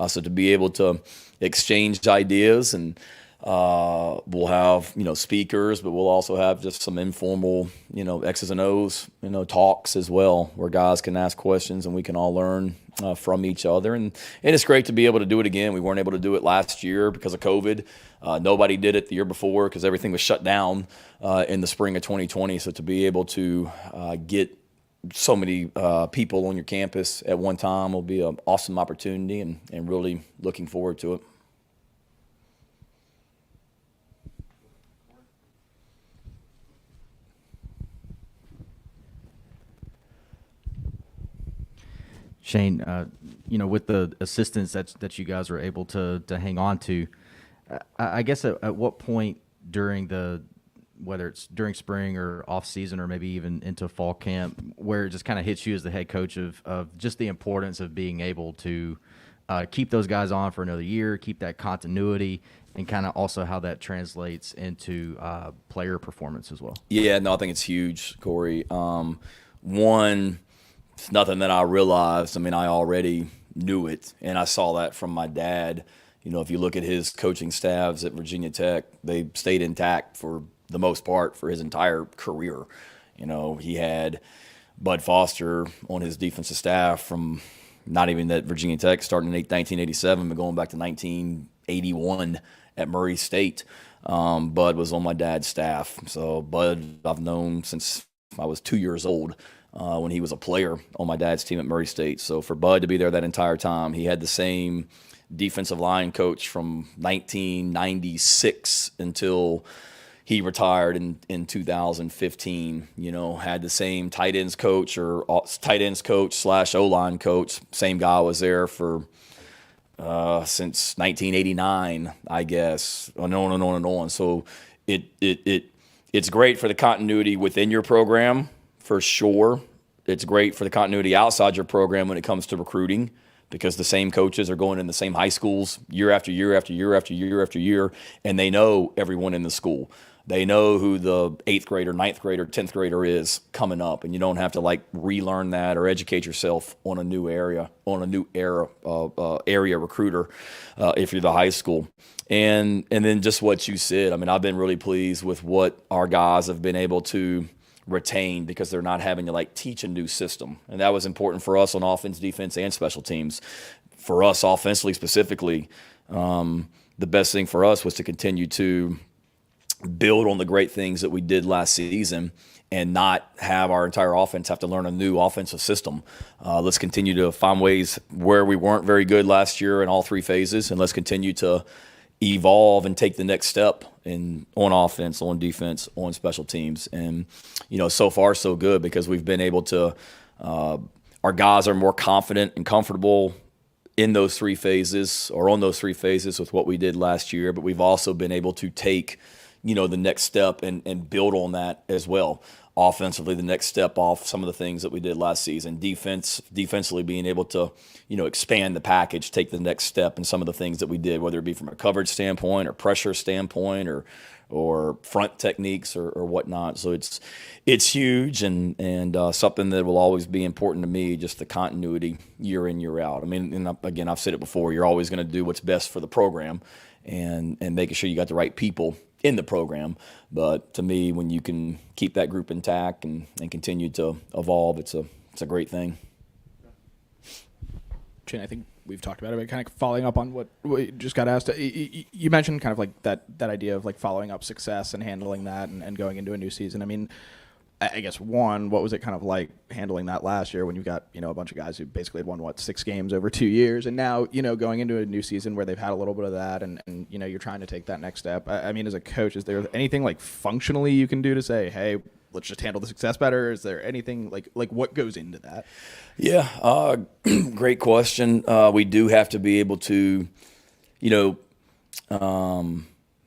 So to be able to exchange ideas, and we'll have, speakers, but we'll also have just some informal, X's and O's, talks as well, where guys can ask questions and we can all learn from each other. And it's great to be able to do it again. We weren't able to do it last year because of COVID. Nobody did it the year before because everything was shut down in the spring of 2020. So to be able to get so many people on your campus at one time will be an awesome opportunity, and really looking forward to it. Shane, with the assistance that you guys are able to hang on to, I guess at what point during whether it's during spring or off season or maybe even into fall camp, where it just kind of hits you as the head coach of just the importance of being able to keep those guys on for another year, keep that continuity, and kind of also how that translates into player performance as well? Yeah, no, I think it's huge, Corey. One, it's nothing that I realized. I mean, I already knew it, and I saw that from my dad. If you look at his coaching staffs at Virginia Tech, they stayed intact for the most part for his entire career. He had Bud Foster on his defensive staff from not even at Virginia Tech, starting in 1987, but going back to 1981 at Murray State. Bud was on my dad's staff. So Bud I've known since I was 2 years old. When he was a player on my dad's team at Murray State. So for Bud to be there that entire time, he had the same defensive line coach from 1996 until he retired in 2015. Had the same tight ends coach or tight ends coach / O-line coach. Same guy was there for since 1989, I guess, and on and on and on. So it's great for the continuity within your program. For sure. It's great for the continuity outside your program when it comes to recruiting, because the same coaches are going in the same high schools year after year after year after year after year, and they know everyone in the school. They know who the 8th grader, 9th grader, 10th grader is coming up, and you don't have to relearn that or educate yourself on a new area recruiter if you're the high school. And then just what you said. I mean, I've been really pleased with what our guys have been able to retain, because they're not having to teach a new system. And that was important for us on offense, defense, and special teams. For us offensively specifically, the best thing for us was to continue to build on the great things that we did last season and not have our entire offense have to learn a new offensive system. Let's continue to find ways where we weren't very good last year in all three phases, and let's continue to evolve and take the next step on offense, on defense, on special teams. And, so far so good, because we've been able to our guys are more confident and comfortable in those three phases, or on those three phases, with what we did last year. But we've also been able to take the next step and build on that as well. Offensively, the next step off some of the things that we did last season. Defensively, being able to, expand the package, take the next step in some of the things that we did, whether it be from a coverage standpoint or pressure standpoint or front techniques or whatnot. So it's huge and something that will always be important to me, just the continuity year in, year out. I mean, and again, I've said it before, you're always going to do what's best for the program and making sure you got the right people in the program. But to me, when you can keep that group intact and continue to evolve, it's a great thing. Shane, I think we've talked about it, but kind of following up on what we just got asked. You mentioned kind of like that idea of like following up success and handling that and going into a new season. I mean, I guess what was it kind of like handling that last year when you've got, a bunch of guys who basically had won 6 games over 2 years, and now, going into a new season where they've had a little bit of that and you're trying to take that next step. I mean, as a coach, is there anything like functionally you can do to say, hey, let's just handle the success better? Is there anything like what goes into that? Yeah, great question. We do have to be able to,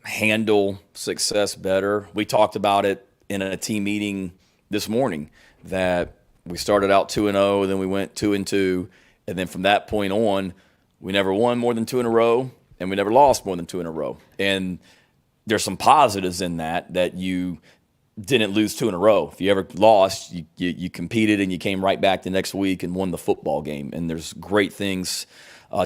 handle success better. We talked about it in a team meeting this morning that we started out 2-0, then we went 2-2, and then from that point on, we never won more than 2 in a row, and we never lost more than 2 in a row. And there's some positives in that you didn't lose 2 in a row. If you ever lost, you competed and you came right back the next week and won the football game. And there's great things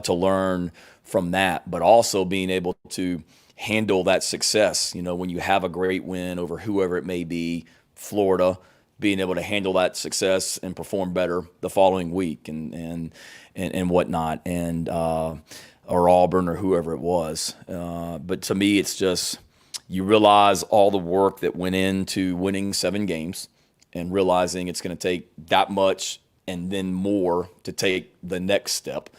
to learn from that, but also being able to handle that success. When you have a great win over whoever it may be, Florida, being able to handle that success and perform better the following week and whatnot, and or Auburn or whoever it was. But to me, it's just you realize all the work that went into winning 7 games and realizing it's going to take that much and then more to take the next step.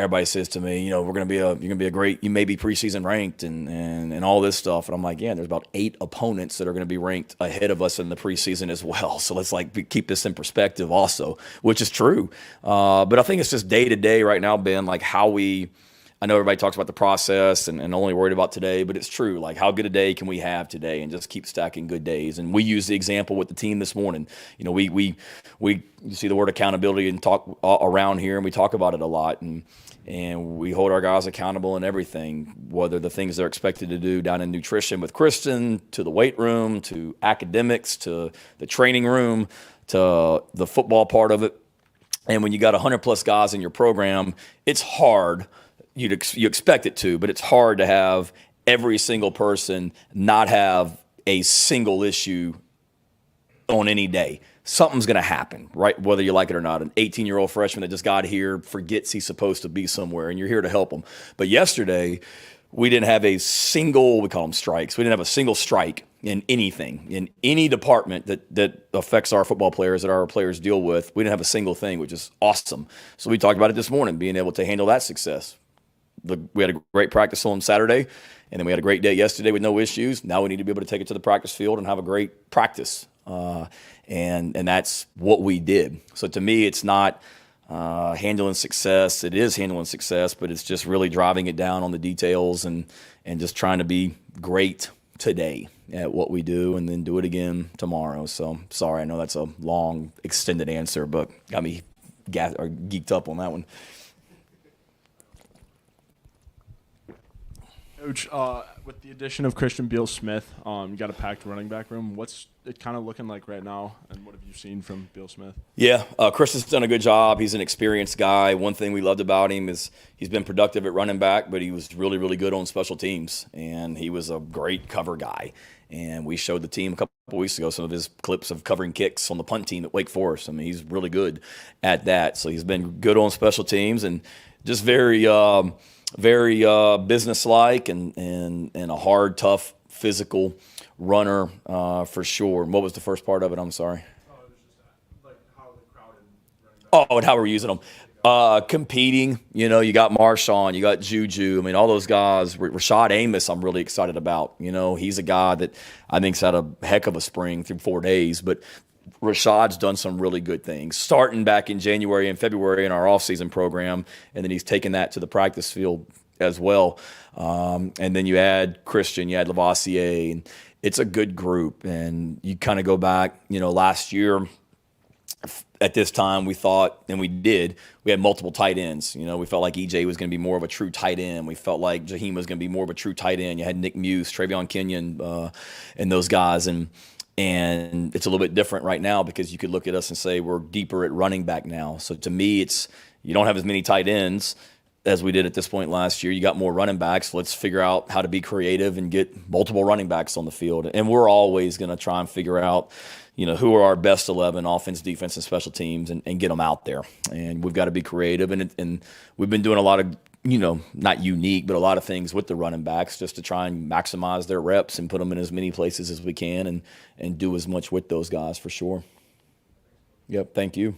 Everybody says to me, you're going to be a great, you may be preseason ranked and all this stuff. And I'm like, yeah, there's about 8 opponents that are going to be ranked ahead of us in the preseason as well. So let's keep this in perspective also, which is true. But I think it's just day to day right now, Ben, like I know everybody talks about the process and only worried about today, but it's true. Like, how good a day can we have today and just keep stacking good days? And we use the example with the team this morning. We you see the word accountability and talk around here, and we talk about it a lot. And we hold our guys accountable in everything, whether the things they're expected to do down in nutrition with Kristen, to the weight room, to academics, to the training room, to the football part of it. And when you got 100+ guys in your program, it's hard. You expect it to, but it's hard to have every single person not have a single issue on any day. Something's going to happen, right? Whether you like it or not. An 18-year-old freshman that just got here forgets he's supposed to be somewhere, and you're here to help him. But yesterday, we didn't have a single, we call them strikes. We didn't have a single strike in anything, in any department that affects our football players, that our players deal with. We didn't have a single thing, which is awesome. So we talked about it this morning, being able to handle that success. We had a great practice on Saturday, and then we had a great day yesterday with no issues. Now we need to be able to take it to the practice field and have a great practice. And that's what we did. So to me, it's not handling success. It is handling success, but it's just really driving it down on the details and just trying to be great today at what we do and then do it again tomorrow. So sorry, I know that's a long, extended answer, but got me geeked up on that one. Coach, with the addition of Christian Beal-Smith, you got a packed running back room. What's it kind of looking like right now, and what have you seen from Beal-Smith? Yeah, Christian's done a good job. He's an experienced guy. One thing we loved about him is he's been productive at running back, but he was really, really good on special teams, and he was a great cover guy. And we showed the team a couple of weeks ago some of his clips of covering kicks on the punt team at Wake Forest. I mean, he's really good at that. So he's been good on special teams and just very businesslike and a hard, tough, physical runner for sure. And what was the first part of it? I'm sorry. And how we're using them. Competing, you got Marshawn, you got Juju. I mean, all those guys. Rashad Amos, I'm really excited about. He's a guy that I think's had a heck of a spring through 4 days. But Rashad's done some really good things, starting back in January and February in our off-season program, and then he's taken that to the practice field as well. And then you add Christian, you add Lavoisier, and it's a good group. And you kind of go back, last year at this time we thought, and we did, we had multiple tight ends. We felt like EJ was going to be more of a true tight end. We felt like Jaheim was going to be more of a true tight end. You had Nick Muse, Travion Kenyon, and those guys. And it's a little bit different right now because you could look at us and say we're deeper at running back now. So to me, you don't have as many tight ends as we did at this point last year. You got more running backs. Let's figure out how to be creative and get multiple running backs on the field. And we're always going to try and figure out, who are our best 11 offense, defense, and special teams and get them out there. And we've got to be creative. And we've been doing a lot of, not unique, but a lot of things with the running backs just to try and maximize their reps and put them in as many places as we can and do as much with those guys for sure. Yep, thank you.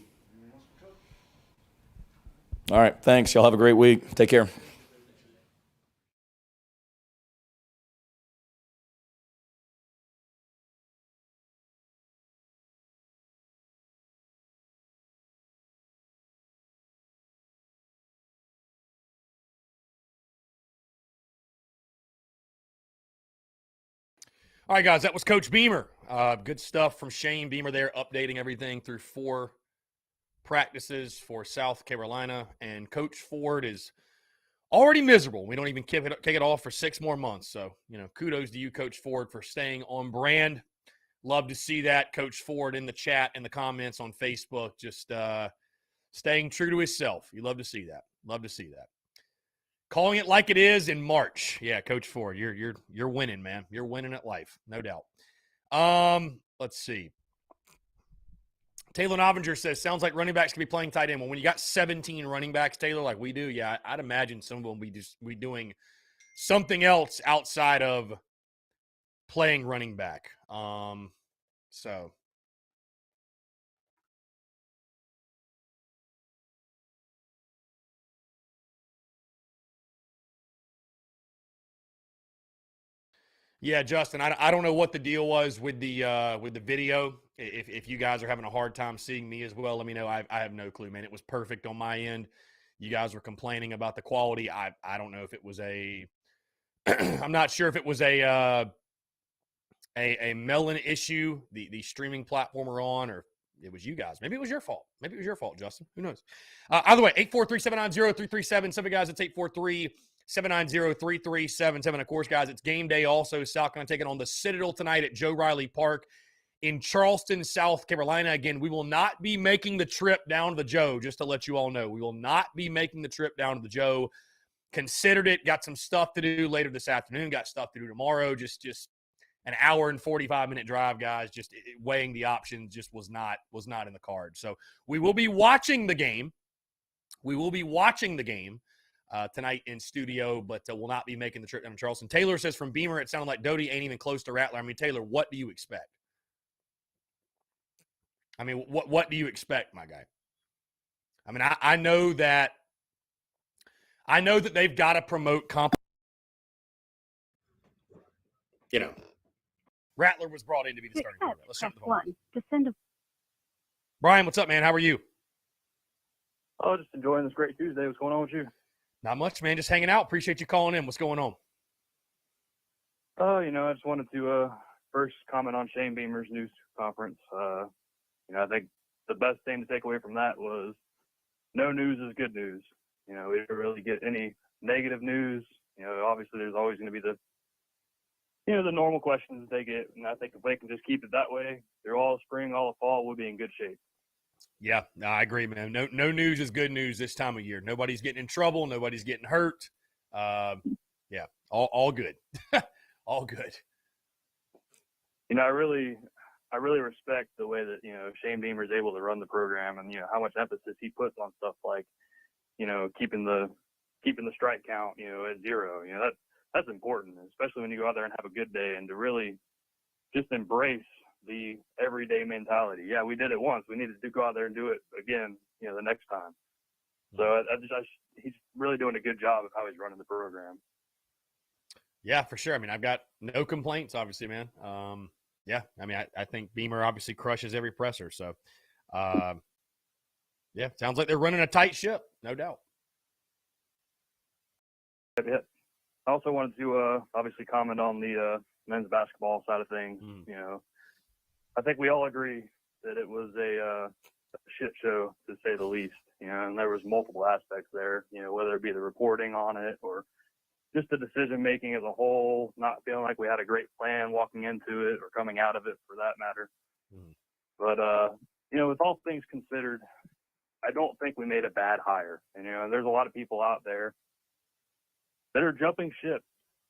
All right, thanks. Y'all have a great week. Take care. All right, guys, that was Coach Beamer. Good stuff from Shane Beamer there, updating everything through 4 practices for South Carolina. And Coach Ford is already miserable. We don't even kick it off for 6 more months. So, kudos to you, Coach Ford, for staying on brand. Love to see that. Coach Ford in the chat and the comments on Facebook, just staying true to himself. You love to see that. Love to see that. Calling it like it is in March. Yeah, Coach Ford, you're winning, man. You're winning at life, no doubt. Let's see. Taylor Novinger says, sounds like running backs could be playing tight end. Well, when you got 17 running backs, Taylor, like we do, yeah, I'd imagine some of them will be doing something else outside of playing running back. So. Yeah, Justin, I don't know what the deal was with the video. If you guys are having a hard time seeing me as well, let me know. I have no clue, man. It was perfect on my end. You guys were complaining about the quality. I don't know if it was I'm not sure if it was a Melon issue, the streaming platform we're on, or it was you guys. Maybe it was your fault. Maybe it was your fault, Justin. Who knows? Either way, 843-790-3377. Some of you guys, it's 843-790-3377. Of course, guys, it's game day also. South Carolina taking on the Citadel tonight at Joe Riley Park in Charleston, South Carolina. Again, we will not be making the trip down to the Joe, just to let you all know. We will not be making the trip down to the Joe. Considered it. Got some stuff to do later this afternoon. Got stuff to do tomorrow. Just an hour and 45-minute drive, guys. Just weighing the options just was not in the card. So we will be watching the game. Tonight in studio, but will not be making the trip down to Charleston. Taylor says from Beamer, it sounded like Doty ain't even close to Rattler. I mean, Taylor, what do you expect? I mean, what do you expect, my guy? I mean, I know that they've got to promote Rattler was brought in to be the starting quarterback. Let's jump to the phone. Brian, what's up, man? How are you? Oh, just enjoying this great Tuesday. What's going on with you? Not much, man. Just hanging out. Appreciate you calling in. What's going on? I just wanted to first comment on Shane Beamer's news conference. I think the best thing to take away from that was no news is good news. We didn't really get any negative news. Obviously there's always going to be the normal questions that they get. And I think if they can just keep it that way through all the spring, all the fall, we'll be in good shape. Yeah, I agree, man. No news is good news this time of year. Nobody's getting in trouble. Nobody's getting hurt. Yeah, all good. All good. I really respect the way that, Shane Beamer is able to run the program and, how much emphasis he puts on stuff like, keeping the strike count, at 0. That's important, especially when you go out there and have a good day and to really just embrace the everyday mentality. Yeah, we did it once. We needed to go out there and do it again, the next time. So he's really doing a good job of how he's running the program. Yeah, for sure. I mean, I've got no complaints, obviously, man. Yeah, I mean, I think Beamer obviously crushes every presser. So, yeah, sounds like they're running a tight ship, no doubt. Yeah. I also wanted to obviously comment on the men's basketball side of things. You know, I think we all agree that it was a shit show, to say the least. You know, and there was multiple aspects there. You know, whether it be the reporting on it or just the decision making as a whole, not feeling like we had a great plan walking into it or coming out of it, for that matter. But you know, with all things considered, I don't think we made a bad hire. And you know, there's a lot of people out there that are jumping ship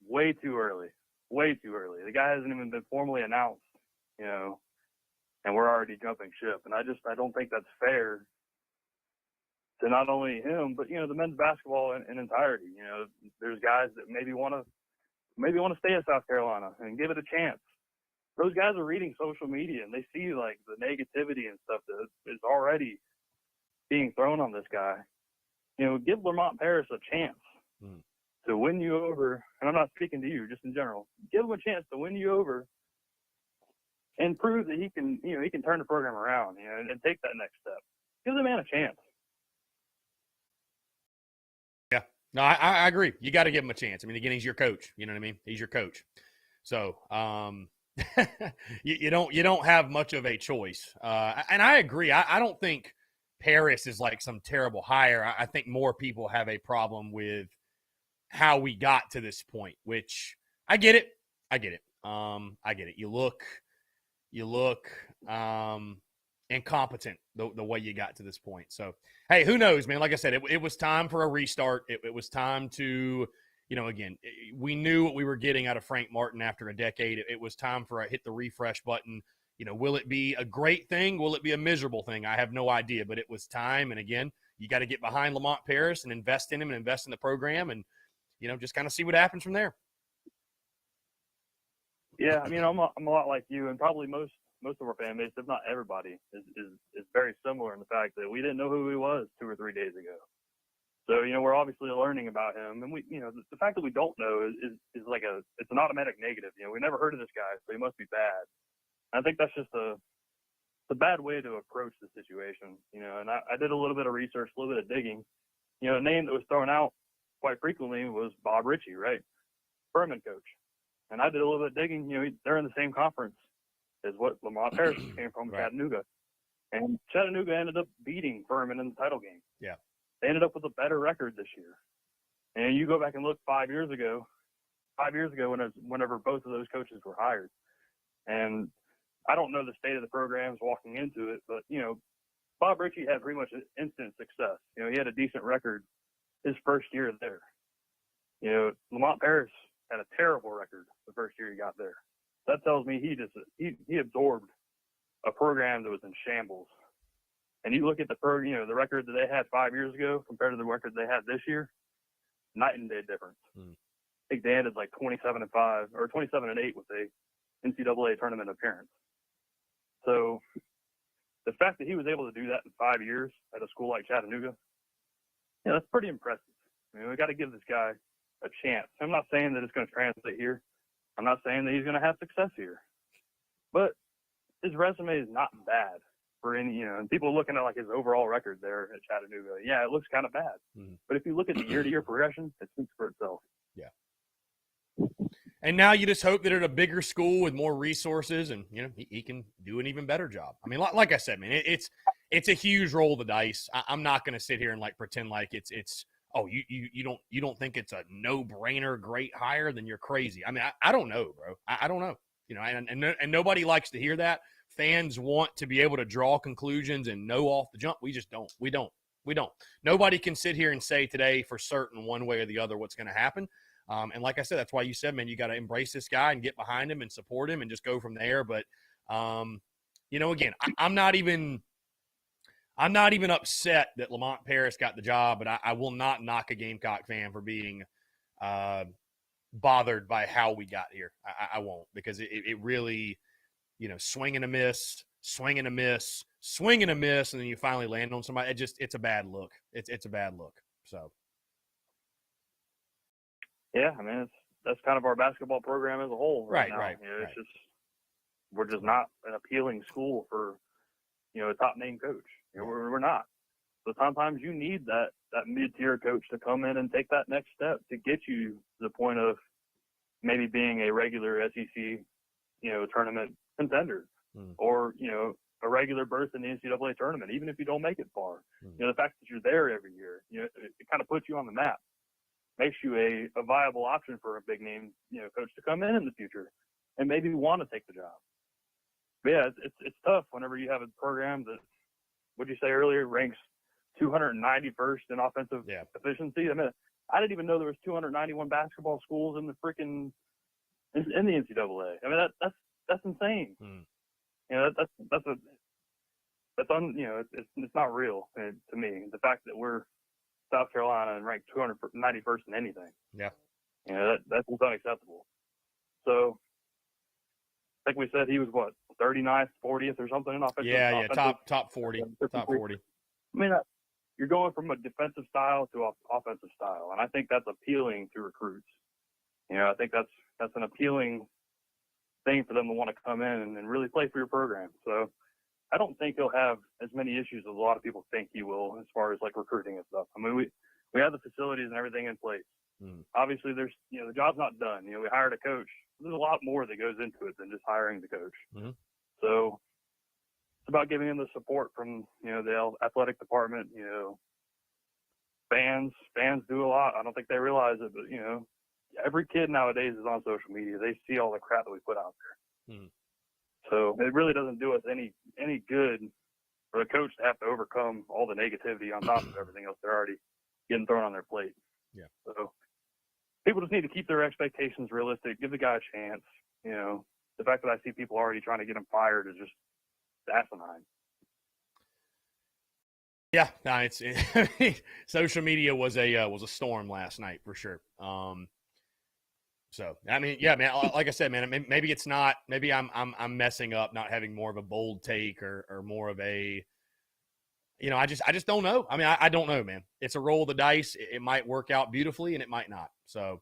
way too early. Way too early. The guy hasn't even been formally announced, you know, and we're already jumping ship. And I don't think that's fair to not only him, but, you know, the men's basketball in entirety. You know, there's guys that maybe want to stay at South Carolina and give it a chance. Those guys are reading social media and they see like the negativity and stuff that is already being thrown on this guy. You know, give Lamont Paris a chance to win you over. And I'm not speaking to you, just in general. Give him a chance to win you over and prove that he can, you know, he can turn the program around, you know, and take that next step. Give the man a chance. Yeah, no, I agree. You got to give him a chance. I mean, again, he's your coach. You know what I mean? He's your coach. So you don't have much of a choice. And I agree. I don't think Paris is like some terrible hire. I think more people have a problem with how we got to this point, which I get it. I get it. You look incompetent the way you got to this point. So, hey, who knows, man? Like I said, it was time for a restart. It was time to, you know, again, we knew what we were getting out of Frank Martin after a decade. It was time for a hit the refresh button. You know, will it be a great thing? Will it be a miserable thing? I have no idea, but it was time. And again, you got to get behind Lamont Paris and invest in him and invest in the program and, you know, just kind of see what happens from there. Yeah, I mean, I'm a lot like you, and probably most of our fan base, if not everybody, is very similar in the fact that we didn't know who he was 2 or 3 days ago. So, you know, we're obviously learning about him, and we, you know, the fact that we don't know is like it's an automatic negative. You know, we never heard of this guy, so he must be bad. And I think that's just a bad way to approach the situation. You know, and I did a little bit of research, a little bit of digging. You know, a name that was thrown out quite frequently was Bob Ritchie, right? Furman coach. And I did a little bit of digging. You know, they're in the same conference as what Lamont Paris came from, right. Chattanooga. And Chattanooga ended up beating Furman in the title game. Yeah. They ended up with a better record this year. And you go back and look 5 years ago whenever both of those coaches were hired. And I don't know the state of the programs walking into it, but, you know, Bob Ritchie had pretty much instant success. You know, he had a decent record his first year there. You know, Lamont Paris had a terrible record the first year he got there. That tells me he absorbed a program that was in shambles. And you look at the record that they had 5 years ago compared to the record they had this year, night and day difference. I think they ended like 27-5 or 27-8 with a NCAA tournament appearance. So the fact that he was able to do that in 5 years at a school like Chattanooga, yeah, that's pretty impressive. I mean, we got to give this guy a chance. I'm not saying that it's going to translate here. I'm not saying that he's going to have success here. But his resume is not bad for any, you know, and people looking at like his overall record there at Chattanooga. Yeah, it looks kind of bad. But if you look at the year-to-year progression, it speaks for itself. Yeah. And now you just hope that at a bigger school with more resources and, you know, he can do an even better job. I mean, like I said, man, it's a huge roll of the dice. I'm not going to sit here and like pretend like it's oh, you don't think it's a no-brainer great hire, then you're crazy. I mean, I don't know, bro. I don't know. You know, and nobody likes to hear that. Fans want to be able to draw conclusions and know off the jump. We just don't. We don't. Nobody can sit here and say today for certain one way or the other what's going to happen. And like I said, that's why you said, man, you got to embrace this guy and get behind him and support him and just go from there. But, you know, again, I'm not even upset that Lamont Paris got the job, but I will not knock a Gamecock fan for being bothered by how we got here. I won't, because it really, you know, swing and a miss, and then you finally land on somebody. It's a bad look. It's a bad look. So. Yeah, I mean, that's kind of our basketball program as a whole. Right. You know, it's just, we're just not an appealing school for, you know, a top name coach. You know, we're not. So sometimes you need that mid-tier coach to come in and take that next step to get you to the point of maybe being a regular SEC, tournament contender, or a regular berth in the NCAA tournament, even if you don't make it far. The fact that you're there every year, it kind of puts you on the map, makes you a viable option for a big name, coach to come in the future and maybe want to take the job. But yeah, it's tough whenever you have a program that, what'd you say earlier, ranks 291st in offensive efficiency. I mean, I didn't even know there was 291 basketball schools in the freaking in the NCAA. I mean, that's insane. It's not real to me. The fact that we're South Carolina and ranked 291st in anything. Yeah. That's unacceptable. So, like we said, he was what, 39th, 40th or something in offensive. Yeah, top 40, top 40. I mean, you're going from a defensive style to an offensive style, and I think that's appealing to recruits. I think that's an appealing thing for them to want to come in and really play for your program. So I don't think he'll have as many issues as a lot of people think he will as far as like recruiting and stuff. I mean, we have the facilities and everything in place. Obviously, there's the job's not done. We hired a coach. There's a lot more that goes into it than just hiring the coach. So it's about giving him the support from the athletic department. Fans do a lot. I don't think they realize it, but every kid nowadays is on social media. They see all the crap that we put out there. So it really doesn't do us any good for the coach to have to overcome all the negativity on top of everything else they're already getting thrown on their plate. Yeah. So people just need to keep their expectations realistic. Give the guy a chance. The fact that I see people already trying to get him fired is just asinine. Yeah, no, social media was a storm last night for sure. So I mean, yeah, man. Like I said, man, maybe it's not. Maybe I'm messing up, not having more of a bold take or more of a. I just don't know. I mean, I don't know, man. It's a roll of the dice. It might work out beautifully, and it might not. So,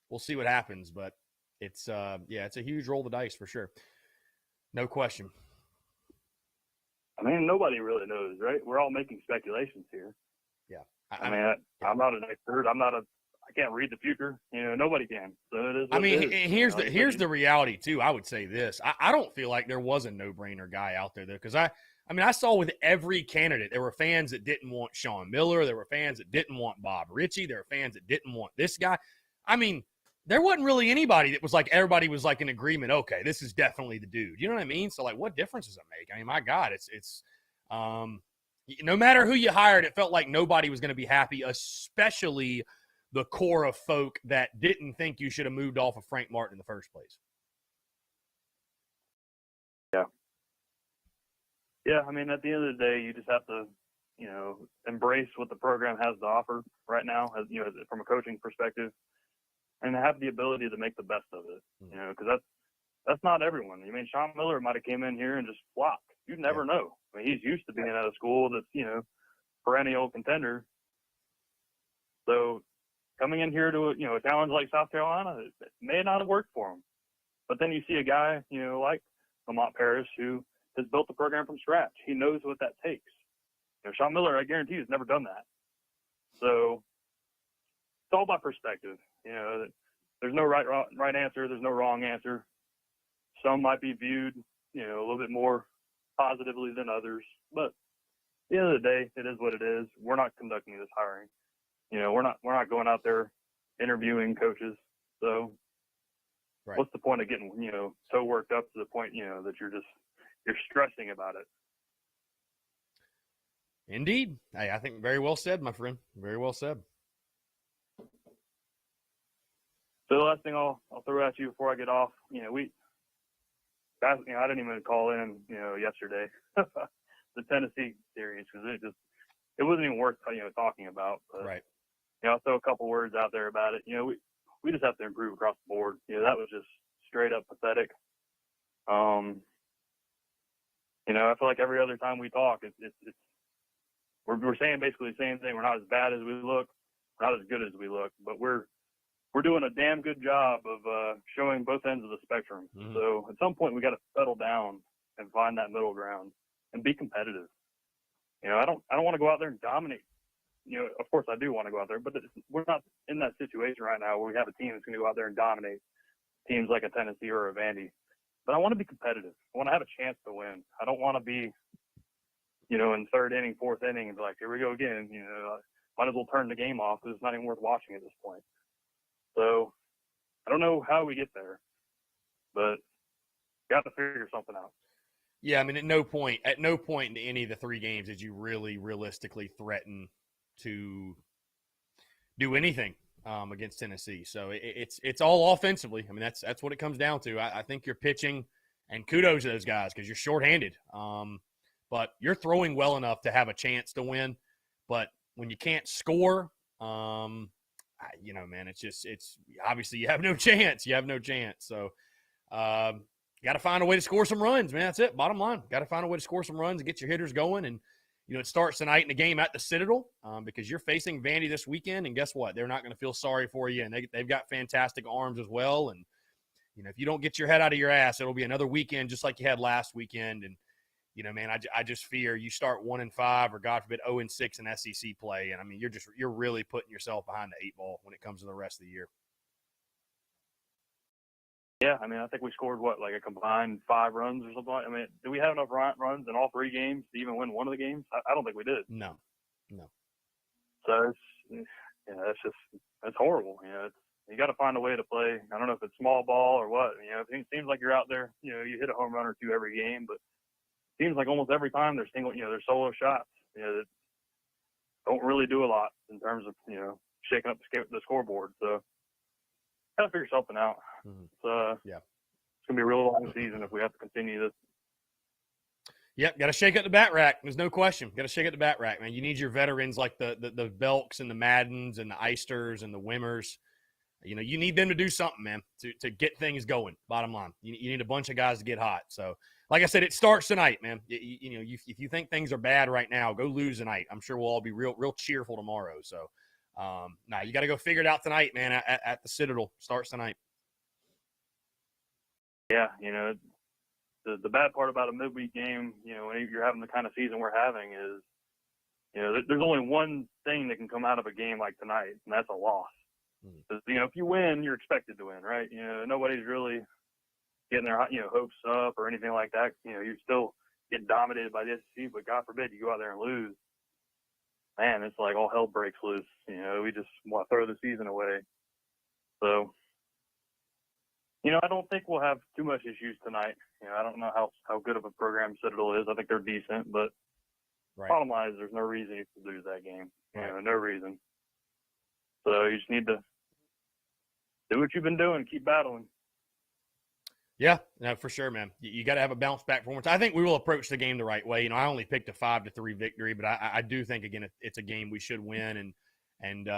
we'll see what happens. But it's it's a huge roll of the dice for sure. No question. I mean, nobody really knows, right? We're all making speculations here. Yeah. I'm not an expert. I can't read the future. Nobody can. So it is. I mean, here's the reality too. I would say this. I don't feel like there was a no-brainer guy out there though, because I saw with every candidate there were fans that didn't want Sean Miller. There were fans that didn't want Bob Ritchie. There were fans that didn't want this guy. I mean, there wasn't really anybody that was like everybody was like in agreement. Okay, this is definitely the dude. You know what I mean? So like, what difference does it make? I mean, my God, it's no matter who you hired, it felt like nobody was going to be happy, especially the core of folk that didn't think you should have moved off of Frank Martin in the first place. Yeah. I mean, at the end of the day, you just have to, embrace what the program has to offer right now, as from a coaching perspective, and have the ability to make the best of it. Because that's not everyone. I mean, Sean Miller might have came in here and just flopped. You never know. I mean, he's used to being at a school that's, perennial contender. So coming in here to a challenge like South Carolina, it may not have worked for him. But then you see a guy, like Lamont Paris, who has built the program from scratch. He knows what that takes. Sean Miller, I guarantee you, has never done that. So it's all about perspective. There's no right answer. There's no wrong answer. Some might be viewed, a little bit more positively than others. But at the end of the day, it is what it is. We're not conducting this hiring. We're not going out there interviewing coaches. So what's the point of getting, so worked up to the point, that you're stressing about it. Indeed. Hey, I think very well said, my friend. Very well said. So the last thing I'll throw at you before I get off, I didn't even call in, yesterday, the Tennessee series, because it wasn't even worth, talking about. But, right. I'll throw a couple words out there about it. We just have to improve across the board. That was just straight up pathetic. I feel like every other time we talk, we're saying basically the same thing. We're not as bad as we look, we're not as good as we look, but we're doing a damn good job of showing both ends of the spectrum. So at some point we got to settle down and find that middle ground and be competitive. You know, I don't want to go out there and dominate. You know, of course I do want to go out there, but we're not in that situation right now where we have a team that's going to go out there and dominate teams like a Tennessee or a Vandy. But I want to be competitive. I want to have a chance to win. I don't want to be, you know, in third inning, fourth inning, and be like, here we go again. You know, might as well turn the game off because it's not even worth watching at this point. So I don't know how we get there, but got to figure something out. Yeah, I mean, at no point in any of the three games did you really realistically threaten to do anything against Tennessee. So it's all offensively. I mean, that's what it comes down to. I think you're pitching, and kudos to those guys because you're shorthanded. But you're throwing well enough to have a chance to win. But when you can't score, you know, man, it's obviously you have no chance. You have no chance. So got to find a way to score some runs, man. That's it. Bottom line, got to find a way to score some runs and get your hitters going. And you know, it starts tonight in the game at the Citadel because you're facing Vandy this weekend. And guess what? They're not going to feel sorry for you. And they've got fantastic arms as well. And, you know, if you don't get your head out of your ass, it'll be another weekend just like you had last weekend. And, you know, man, I just fear you start 1-5 or, God forbid, 0-6 in SEC play. And, I mean, you're really putting yourself behind the eight ball when it comes to the rest of the year. Yeah, I mean, I think we scored, like a combined 5 runs or something. I mean, do we have enough runs in all 3 games to even win one of the games? I don't think we did. No. So it's horrible. You know, you got to find a way to play. I don't know if it's small ball or what. You know, it seems like you're out there. You know, you hit a home run or 2 every game, but it seems like almost every time there's there's solo shots. You know, that don't really do a lot in terms of shaking up the scoreboard. So got to figure something out. It's gonna be a real long season if we have to continue this. Yep, got to shake up the bat rack. There's no question. Got to shake up the bat rack, man. You need your veterans like the Belks and the Maddens and the Eisters and the Wimmers. You know, you need them to do something, man, to get things going. Bottom line, you need a bunch of guys to get hot. So, like I said, it starts tonight, man. If you think things are bad right now, go lose tonight. I'm sure we'll all be real cheerful tomorrow. So, you got to go figure it out tonight, man. At the Citadel, starts tonight. Yeah, you know, the bad part about a midweek game, when you're having the kind of season we're having is, there's only one thing that can come out of a game like tonight, and that's a loss. If you win, you're expected to win, right? Nobody's really getting their hopes up or anything like that. You still get dominated by the SEC, but God forbid you go out there and lose. Man, it's like all hell breaks loose. We just want to throw the season away. So, I don't think we'll have too much issues tonight. I don't know how good of a program Citadel is. I think they're decent, but bottom line is there's no reason you to lose that game. No reason. So you just need to do what you've been doing, keep battling. Yeah, no, for sure, man. You got to have a bounce back performance. I think we will approach the game the right way. I only picked a 5-3 victory, but I do think, again, it's a game we should win. And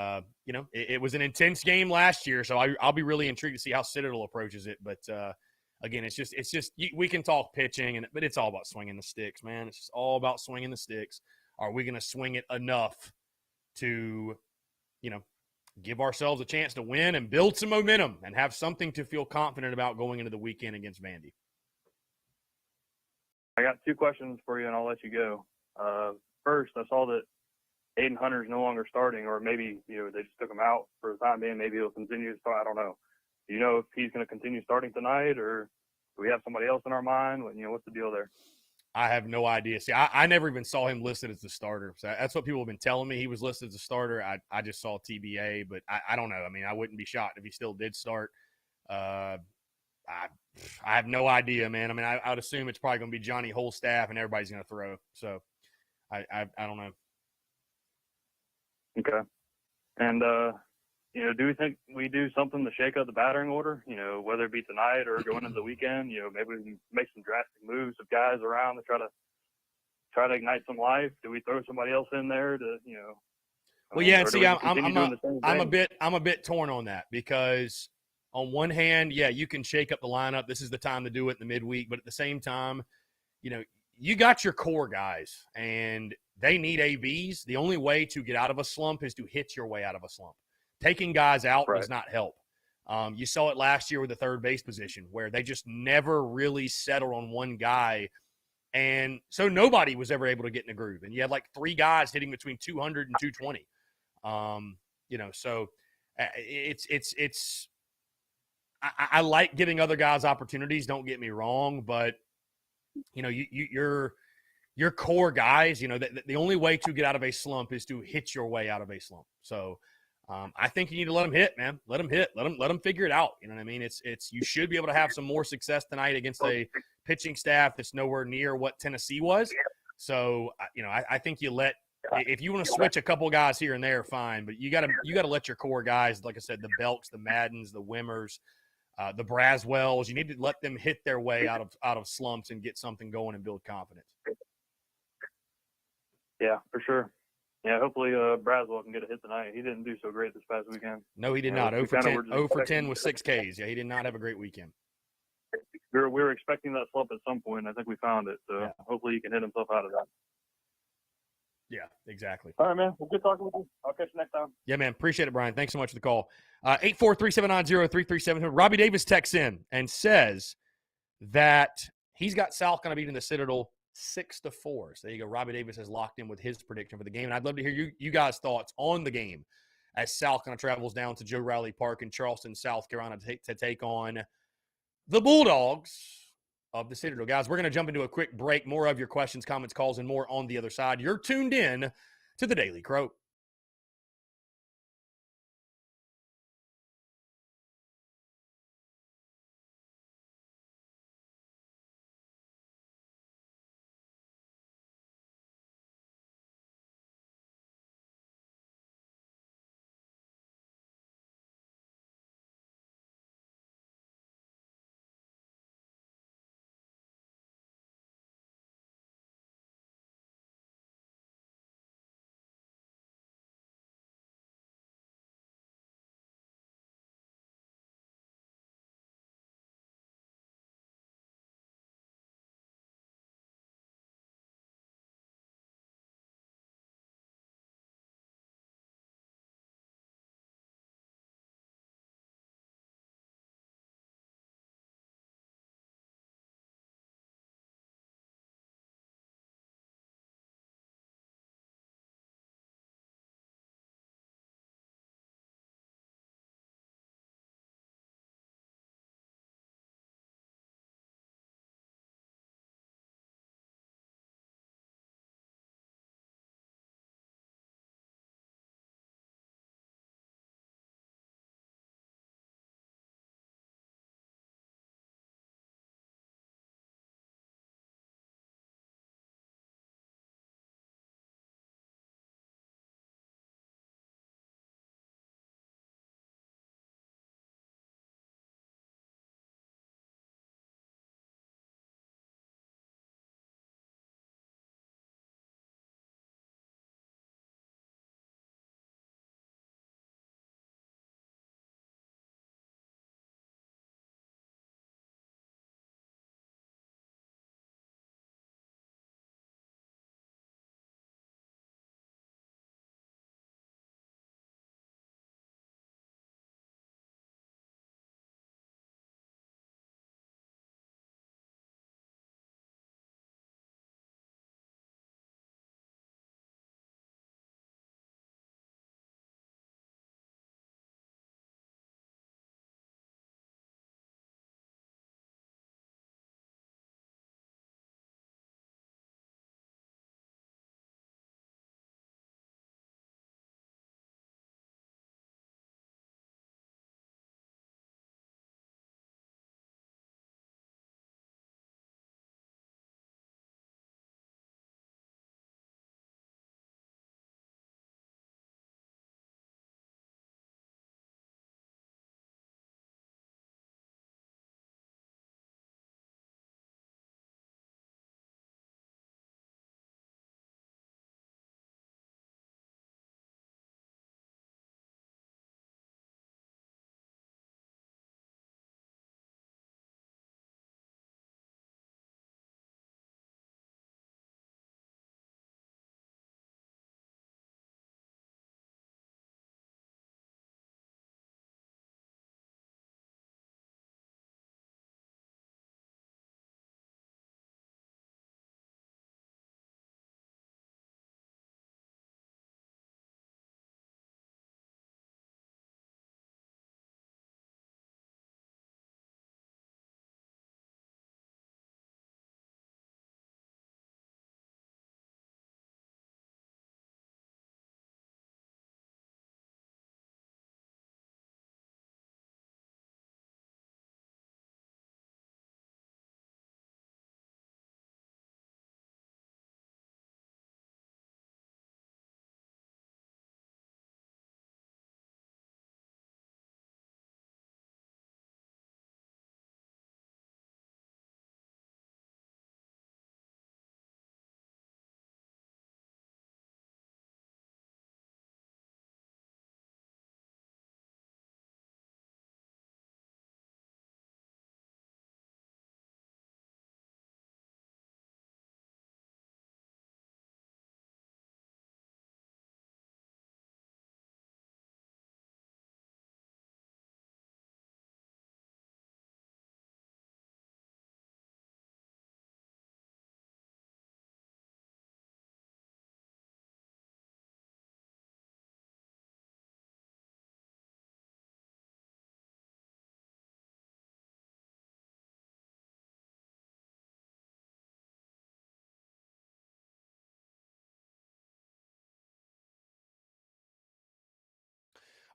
it was an intense game last year, so I'll be really intrigued to see how Citadel approaches it. But again, it's just we can talk pitching, but it's all about swinging the sticks, man. It's just all about swinging the sticks. Are we going to swing it enough to, give ourselves a chance to win and build some momentum and have something to feel confident about going into the weekend against Vandy? I got 2 questions for you, and I'll let you go. First, I saw that Aiden Hunter is no longer starting, or maybe they just took him out for the time being. Maybe he'll continue to start. I don't know. Do you know if he's going to continue starting tonight, or do we have somebody else in our mind? What's the deal there? I have no idea. See, I never even saw him listed as the starter. So that's what people have been telling me. He was listed as a starter. I just saw TBA, but I don't know. I mean, I wouldn't be shocked if he still did start. I have no idea, man. I mean, I would assume it's probably going to be Johnny Holstaff and everybody's going to throw. So I don't know. Okay. And, do we think we do something to shake up the battering order, whether it be tonight or going into the weekend? Maybe we can make some drastic moves of guys around to try to ignite some life. Do we throw somebody else in there to, Well, yeah, and see, I'm a bit torn on that because on one hand, yeah, you can shake up the lineup. This is the time to do it in the midweek, but at the same time, you got your core guys and they need ABs. The only way to get out of a slump is to hit your way out of a slump. Taking guys out does not help. You saw it last year with the third base position where they just never really settled on one guy And so nobody was ever able to get in a groove. And you had like 3 guys hitting between 200 and 220. So I like giving other guys opportunities. Don't get me wrong, but your core guys, the only way to get out of a slump is to hit your way out of a slump. So I think you need to let them hit, man. Let them hit. Let them figure it out. You know what I mean? You should be able to have some more success tonight against a pitching staff that's nowhere near what Tennessee was. So I think if you want to switch a couple guys here and there, fine, but you got to let your core guys, like I said, the Belks, the Maddens, the Wimmers, the Braswells, you need to let them hit their way out of slumps and get something going and build confidence. Yeah, for sure. Yeah, hopefully Braswell can get a hit tonight. He didn't do so great this past weekend. No, he did not. 0 for 10 with 6 Ks. Yeah, he did not have a great weekend. We were expecting that slump at some point. I think we found it. So hopefully he can hit himself out of that. Yeah, exactly. All right, man. Well, good talking with you. I'll catch you next time. Yeah, man. Appreciate it, Brian. Thanks so much for the call. 843-790-3377. Robbie Davis texts in and says that he's got South going to beat in the Citadel 6-4. So there you go. Robbie Davis has locked in with his prediction for the game. And I'd love to hear you guys' thoughts on the game as South kind of travels down to Joe Riley Park in Charleston, South Carolina to take on the Bulldogs of the Citadel. Guys, we're going to jump into a quick break. More of your questions, comments, calls, and more on the other side. You're tuned in to the Daily Crow.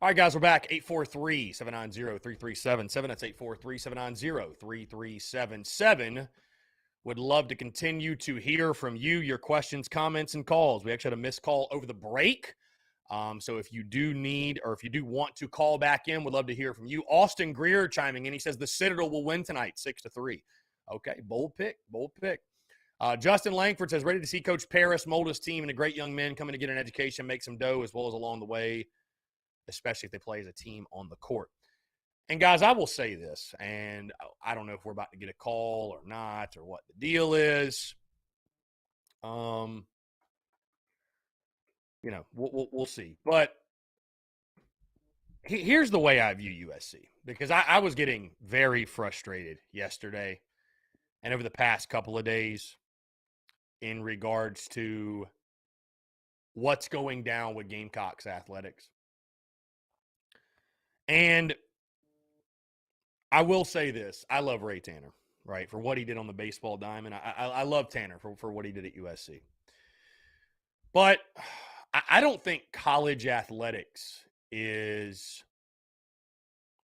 All right, guys, we're back. 843-790-3377. That's 843-790-3377. Would love to continue to hear from you, your questions, comments, and calls. We actually had a missed call over the break. So if you do need or if you do want to call back in, would love to hear from you. Austin Greer chiming in. He says the Citadel will win tonight, 6-3. Okay, bold pick, bold pick. Justin Langford says, ready to see Coach Paris mold his team into great young men coming to get an education, make some dough as well as along the way, especially if they play as a team on the court. And, guys, I will say this, and I don't know if we're about to get a call or not or what the deal is. You know, we'll see. But here's the way I view USC, because I was getting very frustrated yesterday and over the past couple of days in regards to what's going down with Gamecocks athletics. And I will say this. I love Ray Tanner, right, for what he did on the baseball diamond. I love Tanner for what he did at USC. But I don't think college athletics is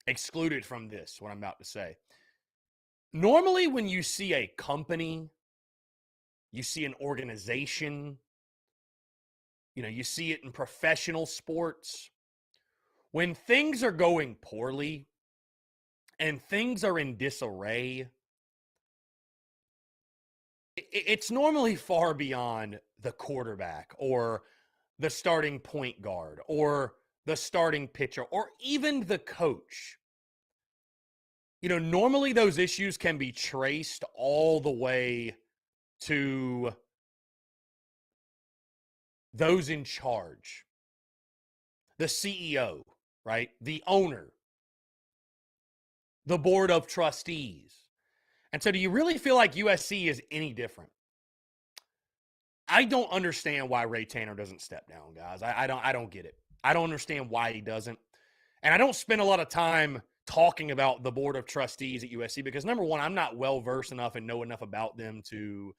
excluded from this, what I'm about to say. Normally, when you see a company, you see an organization, you know, you see it in professional sports. When things are going poorly and things are in disarray, it's normally far beyond the quarterback or the starting point guard or the starting pitcher or even the coach. You know, normally those issues can be traced all the way to those in charge, the CEO, right? The owner, the board of trustees. And so do you really feel like USC is any different? I don't understand why Ray Tanner doesn't step down, guys. I don't get it. I don't understand why he doesn't. And I don't spend a lot of time talking about the board of trustees at USC because, number one, I'm not well-versed enough and know enough about them to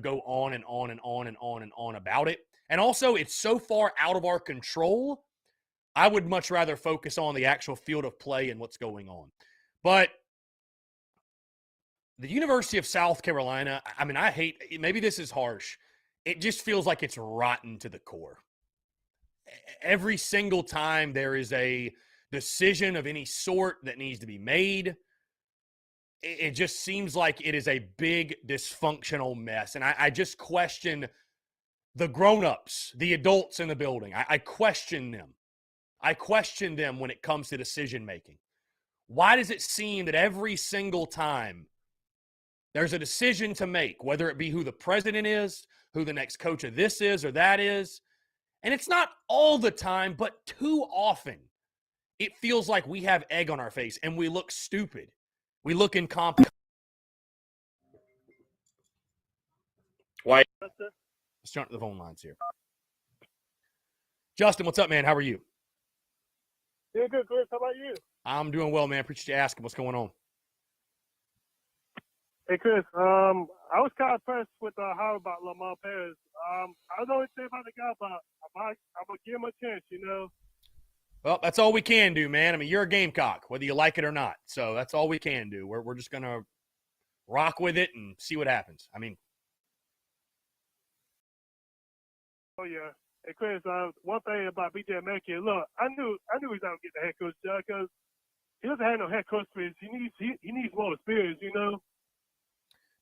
go on and on and on and on and on about it. And also, it's so far out of our control, I would much rather focus on the actual field of play and what's going on. But the University of South Carolina, I mean, I hate – maybe this is harsh. It just feels like it's rotten to the core. Every single time there is a decision of any sort that needs to be made, it just seems like it is a big dysfunctional mess. And I just question the grown-ups, the adults in the building. I question them. I question them when it comes to decision-making. Why does it seem that every single time there's a decision to make, whether it be who the president is, who the next coach of this is or that is, and it's not all the time, but too often, it feels like we have egg on our face and we look stupid. We look incompetent. Why? Let's jump to the phone lines here. Justin, what's up, man? How are you? Yeah, good, Chris. How about you? I'm doing well, man. Appreciate you asking. What's going on? Hey, Chris. I was kind of impressed with how about Lamont Paris. I don't know anything about the guy, but I'm going to give him a chance, you know. Well, that's all we can do, man. I mean, you're a Gamecock, whether you like it or not. So that's all we can do. We're just going to rock with it and see what happens. I mean. Oh, yeah. Hey, Chris, one thing about B.J. Mackey, look, I knew he's not going to get the head coach job because he doesn't have no head coach experience. He needs more experience, you know.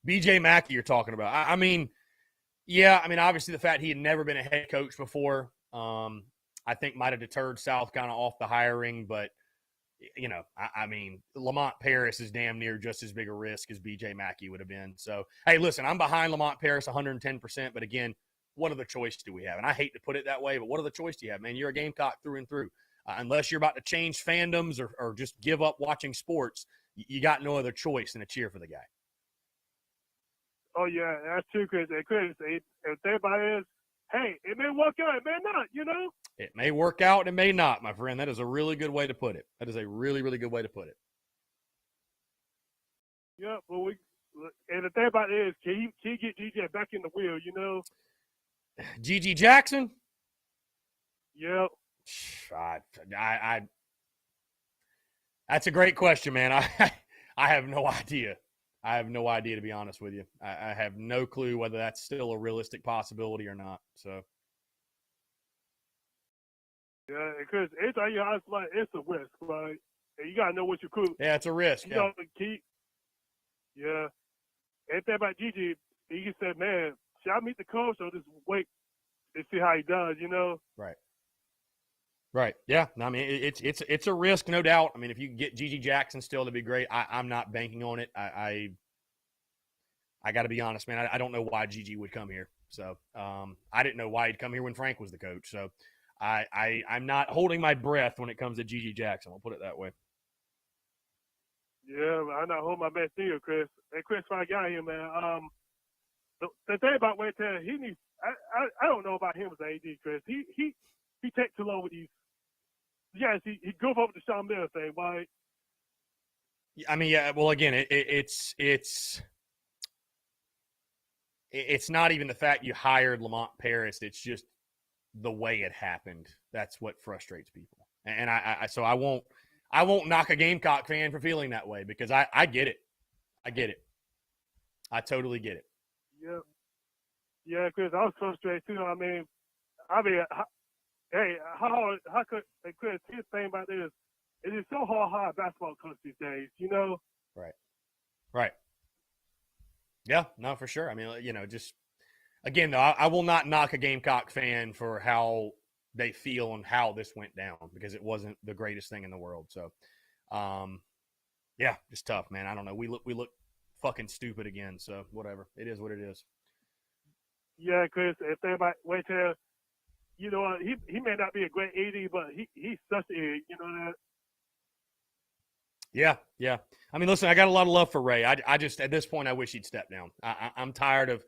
B.J. Mackey you're talking about. I mean, yeah, I mean, obviously the fact he had never been a head coach before, I think might have deterred South kind of off the hiring. But, you know, I mean, Lamont Paris is damn near just as big a risk as B.J. Mackey would have been. So, hey, listen, I'm behind Lamont Paris 110%. But, again, what other choice do we have? And I hate to put it that way, but what other choice do you have, man? You're a Gamecock through and through. Unless you're about to change fandoms or just give up watching sports, you got no other choice than to cheer for the guy. Oh, yeah, that's true, Chris. Hey, Chris, if everybody is, hey, it may work out, it may not, you know? It may work out, it may not, my friend. That is a really good way to put it. That is a really, really good way to put it. Yeah, well, and the thing about it is, can he get DJ back in the wheel, you know? Gigi Jackson? Yep. That's a great question, man. I have no idea. I have no idea, to be honest with you. I have no clue whether that's still a realistic possibility or not. So. Yeah, because anytime you hire somebody, it's a risk, right? And you gotta know what you could. Yeah, it's a risk. You know, yeah. Anything about Gigi, he said, "Man, should I meet the coach or just wait and see how he does?" You know. Right. Right. Yeah. No, I mean, it's a risk, no doubt. I mean, if you can get Gigi Jackson still, that'd be great. I'm not banking on it. I got to be honest, man. I don't know why Gigi would come here. So I didn't know why he'd come here when Frank was the coach. So I'm not holding my breath when it comes to Gigi Jackson. I'll put it that way. Yeah, I'm not holding my breath either, Chris. And Chris, I got here, man. The thing about Wade Taylor, he needs. I don't know about him as an AD, Chris. He takes too long with these. Yes, he goes over the Sean Miller thing, right? I mean, yeah. Well, again, it's not even the fact you hired Lamont Paris. It's just the way it happened. That's what frustrates people. And so I won't knock a Gamecock fan for feeling that way, because I get it. I get it. I totally get it. Yeah. Yeah, Chris, I was frustrated too. I mean, hey, how could, hey, Chris, here's the thing about this. It is so hard to hire basketball coach these days, you know? Right. Right. Yeah, no, for sure. I mean, you know, just, again, though, I will not knock a Gamecock fan for how they feel and how this went down, because it wasn't the greatest thing in the world. So, yeah, just tough, man. I don't know. We look fucking stupid again. So whatever. It is what it is. Yeah, Chris, if they might wait till, you know, he may not be a great AD, but he's such a, you know that. Yeah, yeah. I mean, listen, I got a lot of love for Ray. I just, at this point, I wish he'd step down. I'm tired of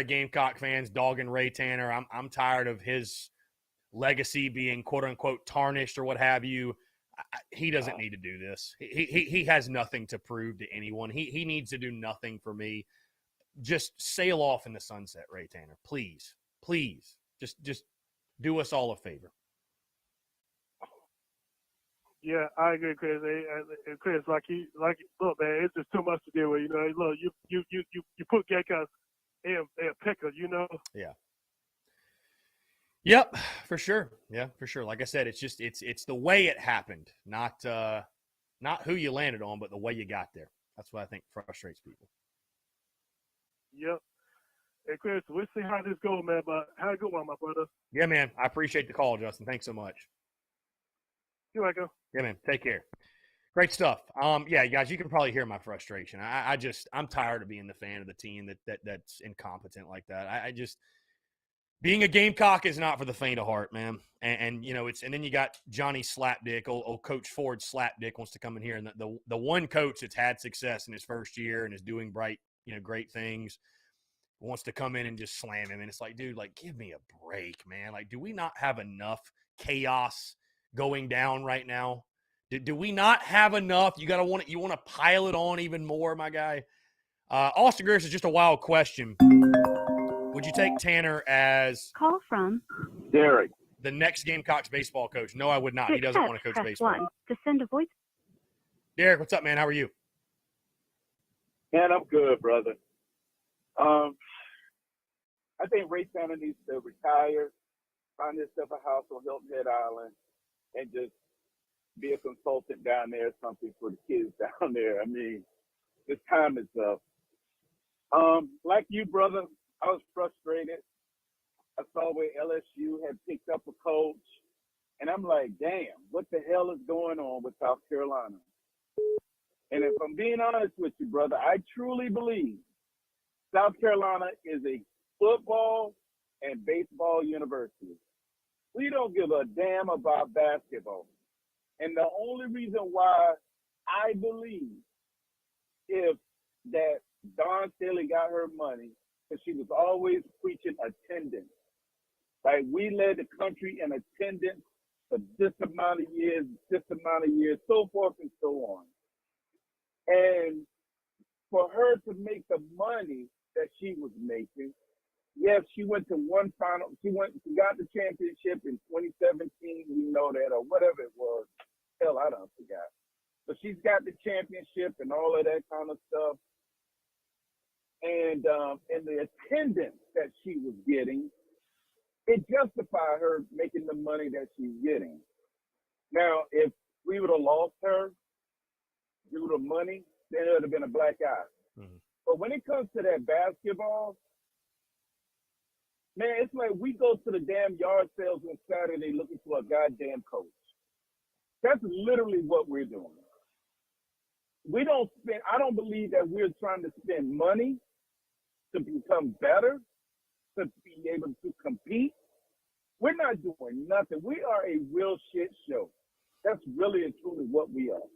Gamecock fans dogging Ray Tanner. I'm tired of his legacy being quote unquote tarnished or what have you. He doesn't need to do this. He has nothing to prove to anyone. He needs to do nothing for me. Just sail off in the sunset, Ray Tanner. Please. Just do us all a favor. Yeah, I agree, Chris. And Chris, look, man, it's just too much to deal with. You know, look, you put Gamecock in a pickle, you know. Yeah. Yep, for sure. Yeah, for sure. Like I said, it's just it's the way it happened, not who you landed on, but the way you got there. That's what I think frustrates people. Yep. Hey, Chris, we'll see how this goes, man. But have a good one, my brother. Yeah, man. I appreciate the call, Justin. Thanks so much. You're welcome. Yeah, man. Take care. Great stuff. Yeah, guys, you can probably hear my frustration. I'm tired of being the fan of the team that's incompetent like that. I just being a Gamecock is not for the faint of heart, man. And you know, and then you got Johnny Slapdick, old Coach Ford Slapdick wants to come in here, and the one coach that's had success in his first year and is doing great things wants to come in and just slam him. And it's like, dude, like, give me a break, man. Like, do we not have enough chaos going down right now? Do we not have enough? You want to pile it on even more, my guy. Austin Greers is just a wild question. Would you take Tanner as call from Derek, the next Gamecocks baseball coach? No, I would not. He doesn't want to coach baseball. 1 to send a voice. Derek, what's up, man? How are you? man, I'm good, brother. I think Ray Tanner needs to retire, find himself a house on Hilton Head Island, and just be a consultant down there or something for the kids down there. I mean, his time is up. Like you, brother, I was frustrated. I saw where LSU had picked up a coach, and I'm like, damn, what the hell is going on with South Carolina? And if I'm being honest with you, brother, I truly believe South Carolina is a football and baseball university. We don't give a damn about basketball. And the only reason why I believe if that Dawn Staley got her money, because she was always preaching attendance. Like, we led the country in attendance for this amount of years, so forth and so on. And for her to make the money that she was making, yes, she went to one final. She got the championship in 2017. We know that, or whatever it was. Hell, I don't forgot. But she's got the championship and all of that kind of stuff. And the attendance that she was getting, it justified her making the money that she's getting. Now, if we would have lost her due to money, then it would have been a black eye. Mhm. But when it comes to that basketball, man, it's like we go to the damn yard sales on Saturday looking for a goddamn coach. That's literally what we're doing. We don't spend, I don't believe that we're trying to spend money to become better, to be able to compete. We're not doing nothing. We are a real shit show. That's really and truly what we are.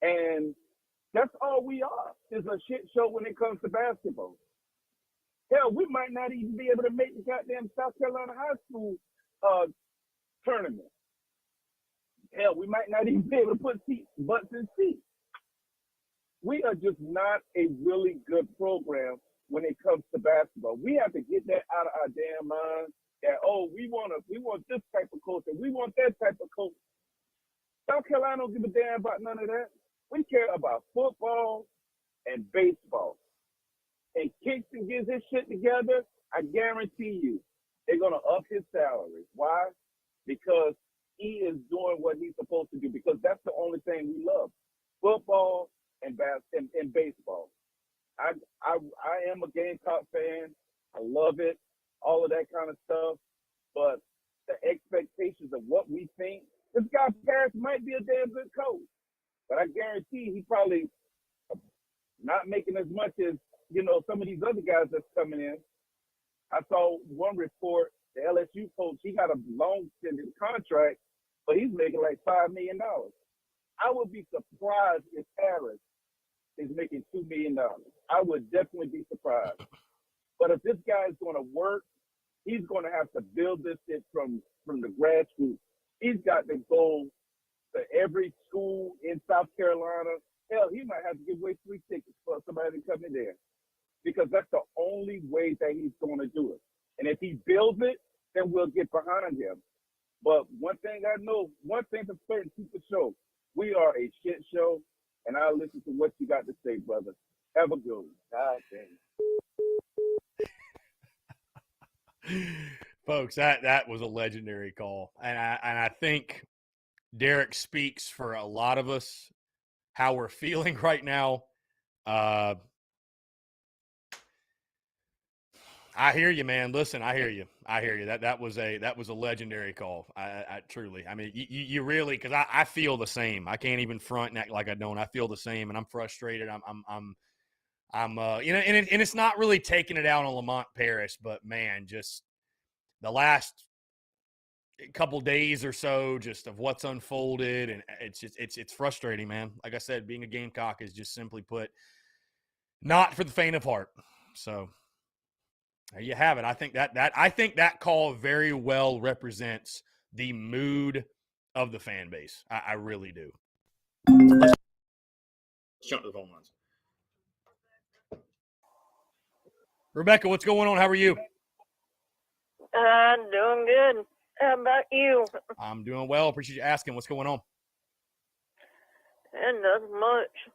And that's all we are, is a shit show when it comes to basketball. Hell, we might not even be able to make the goddamn South Carolina high school tournament. Hell, we might not even be able to put butts in seats. We are just not a really good program when it comes to basketball. We have to get that out of our damn mind that, oh, we want this type of coach and we want that type of coach. South Carolina don't give a damn about none of that. We care about football and baseball. And Kingston gets his shit together, I guarantee you, they're going to up his salary. Why? Because he is doing what he's supposed to do, because that's the only thing we love, football and baseball. I am a Gamecock fan. I love it, all of that kind of stuff. But the expectations of what we think, this guy Paris might be a damn good coach, but I guarantee he probably not making as much as, you know, some of these other guys that's coming in. I saw one report, the LSU coach, he got a long extended contract, but he's making like $5 million. I would be surprised if Harris is making $2 million. I would definitely be surprised. But if this guy is going to work, he's going to have to build this shit from the grassroots. He's got to go to every school in South Carolina. Hell, he might have to give away 3 tickets for somebody to come in there, because that's the only way that he's going to do it. And if he builds it, then we'll get behind him. But one thing I know, one thing for certain, people show, we are a shit show, and I'll listen to what you got to say, brother. Have a good one. God damn. Folks, that was a legendary call. And I think Derek speaks for a lot of us, how we're feeling right now. I hear you, man. Listen, I hear you. That was a legendary call. I truly, I mean, you really, because I feel the same. I can't even front and act like I don't. I feel the same, and I'm frustrated. I'm you know, and it's not really taking it out on Lamont Paris, but man, just the last couple days or so, just of what's unfolded, and it's frustrating, man. Like I said, being a Gamecock is just simply put not for the faint of heart. So there you have it. I think that call very well represents the mood of the fan base. I really do. Let's jump to the phone lines. Rebecca, what's going on? How are you? I'm doing good. How about you? I'm doing well. Appreciate you asking. What's going on? And nothing much.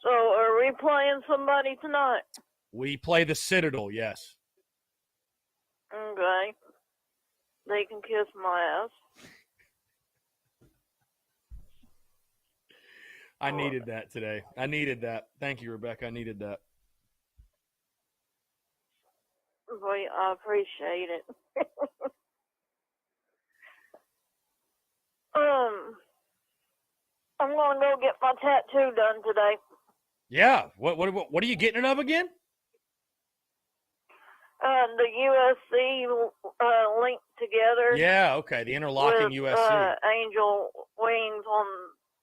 So, are we playing somebody tonight? We play the Citadel, yes. Okay. They can kiss my ass. I needed that today. I needed that. Thank you, Rebecca. I needed that. Boy, I appreciate it. I'm gonna go get my tattoo done today. Yeah. What are you getting it of again? The USC linked together. Yeah. Okay. The interlocking with, USC. Angel wings on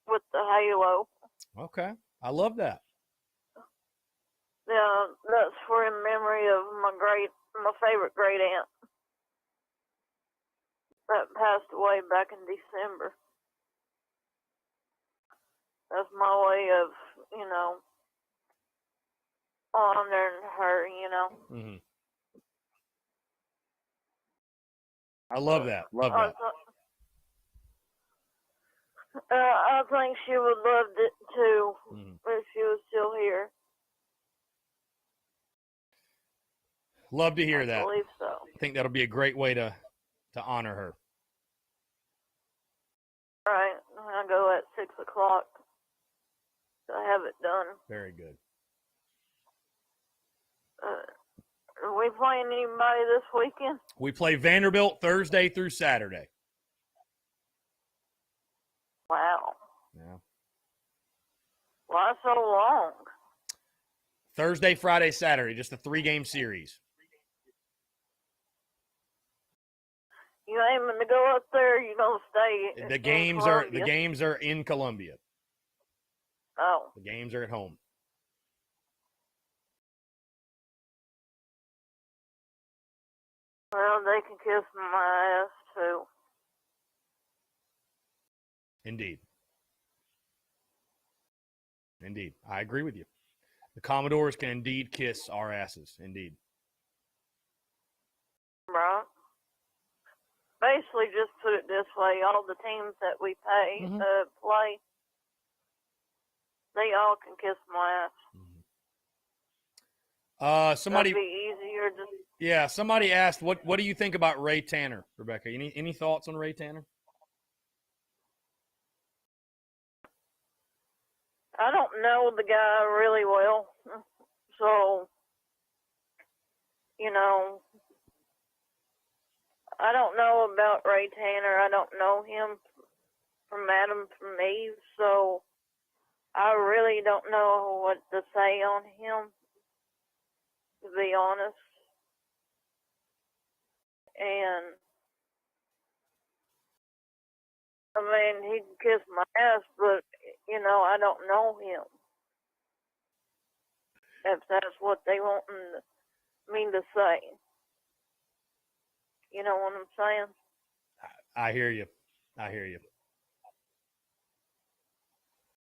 with the halo. Okay. I love that. Yeah, that's for in memory of my favorite great aunt that passed away back in December. That's my way of, honoring her, Mm-hmm. I love that. Love I, that. I think she would love it too if she was still here. Love to hear I that. believe so. I think that'll be a great way to honor her. Right. I go at 6 o'clock to have it done. Very good. Are we playing anybody this weekend? We play Vanderbilt Thursday through Saturday. Wow. Yeah. Why so long? Thursday, Friday, Saturday, just a 3-game series. You aiming to go up there? You gonna stay? The in games Columbia? are in Columbia. Oh. The games are at home. Well, they can kiss my ass too. Indeed. Indeed. I agree with you. The Commodores can indeed kiss our asses. Indeed. Right. Basically, just put it this way: all the teams that we play, they all can kiss my ass. Somebody. That'd be easier. Just Yeah, somebody asked, what do you think about Ray Tanner, Rebecca? Any thoughts on Ray Tanner? I don't know the guy really well, so I don't know about Ray Tanner. I don't know him from Adam from Eve, so I really don't know what to say on him, to be honest. And I mean, he can kiss my ass, but I don't know him. If that's what they want me to say. You know what I'm saying? I hear you. I hear you.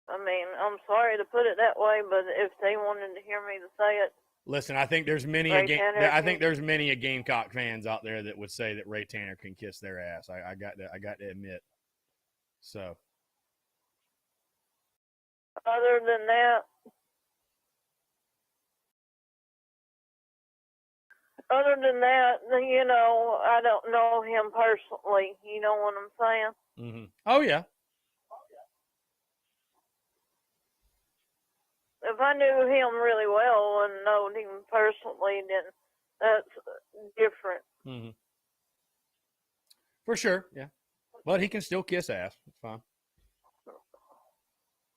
I mean, I'm sorry to put it that way, but if they wanted to hear me to say it, Listen, I think there's many Ray Tanner there's many a Gamecock fans out there that would say that Ray Tanner can kiss their ass. I got to admit. So. other than that, I don't know him personally. You know what I'm saying? Mm-hmm. Oh yeah. If I knew him really well and knowed him personally, then that's different. Mm-hmm. For sure, yeah. But he can still kiss ass. It's fine.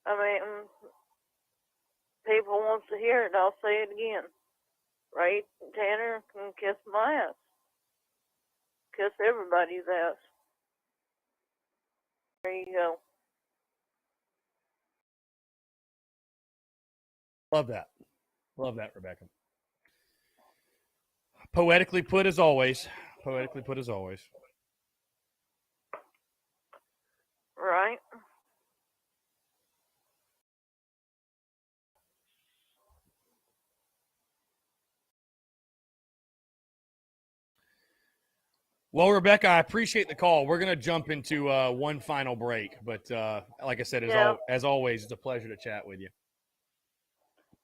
I mean, people wants to hear it. I'll say it again. Ray Tanner can kiss my ass. Kiss everybody's ass. There you go. Love that. Love that, Rebecca. Poetically put as always. Poetically put as always. Right. Well, Rebecca, I appreciate the call. We're going to jump into one final break. But like I said, as always, it's a pleasure to chat with you.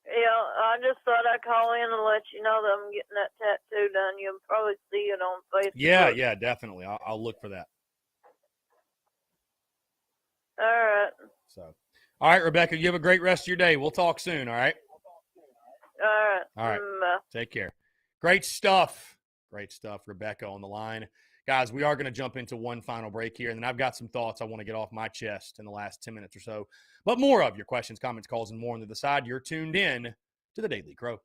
Yeah, I just thought I'd call in and let you know that I'm getting that tattoo done. You'll probably see it on Facebook. Yeah, definitely. I'll look for that. All right. All right, Rebecca, you have a great rest of your day. We'll talk soon, all right? All right. Bye. Take care. Great stuff. Great stuff, Rebecca on the line. Guys, we are going to jump into one final break here, and then I've got some thoughts I want to get off my chest in the last 10 minutes or so. But more of your questions, comments, calls, and more on the side. You're tuned in to the Daily Crow.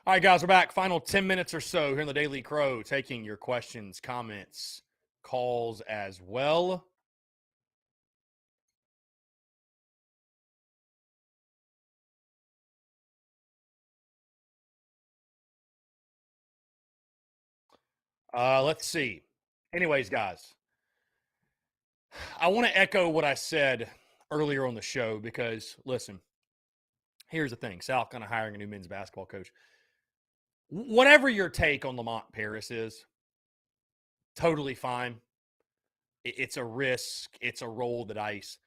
All right, guys, we're back. Final 10 minutes or so here in the Daily Crow, taking your questions, comments, calls as well. Let's see. Anyways, guys, I want to echo what I said earlier on the show because, listen, here's the thing. South kind of hiring a new men's basketball coach. Whatever your take on Lamont Paris is, totally fine. It's a risk. It's a roll of the dice.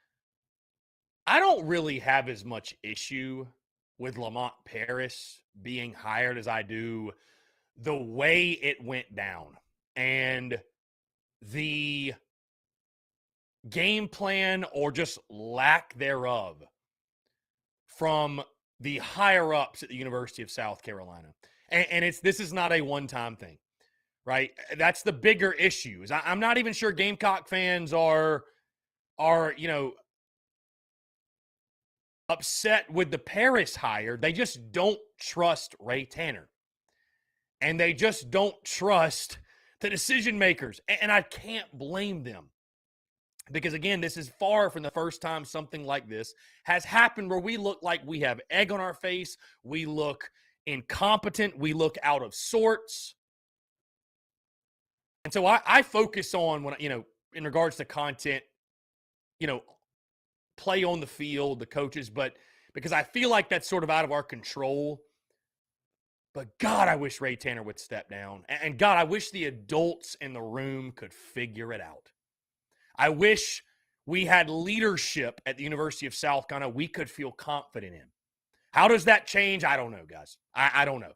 I don't really have as much issue with Lamont Paris being hired as I do the way it went down and the game plan or just lack thereof from the higher ups at the University of South Carolina. And this is not a one-time thing, right? That's the bigger issue. I'm not even sure Gamecock fans are upset with the Paris hire. They just don't trust Ray Tanner. And they just don't trust the decision makers. And I can't blame them. Because, again, this is far from the first time something like this has happened where we look like we have egg on our face. We look incompetent. We look out of sorts. And so I focus on, when in regards to content, play on the field, the coaches, but because I feel like that's sort of out of our control. But, God, I wish Ray Tanner would step down. And, God, I wish the adults in the room could figure it out. I wish we had leadership at the University of South Carolina we could feel confident in. How does that change? I don't know, guys. I don't know.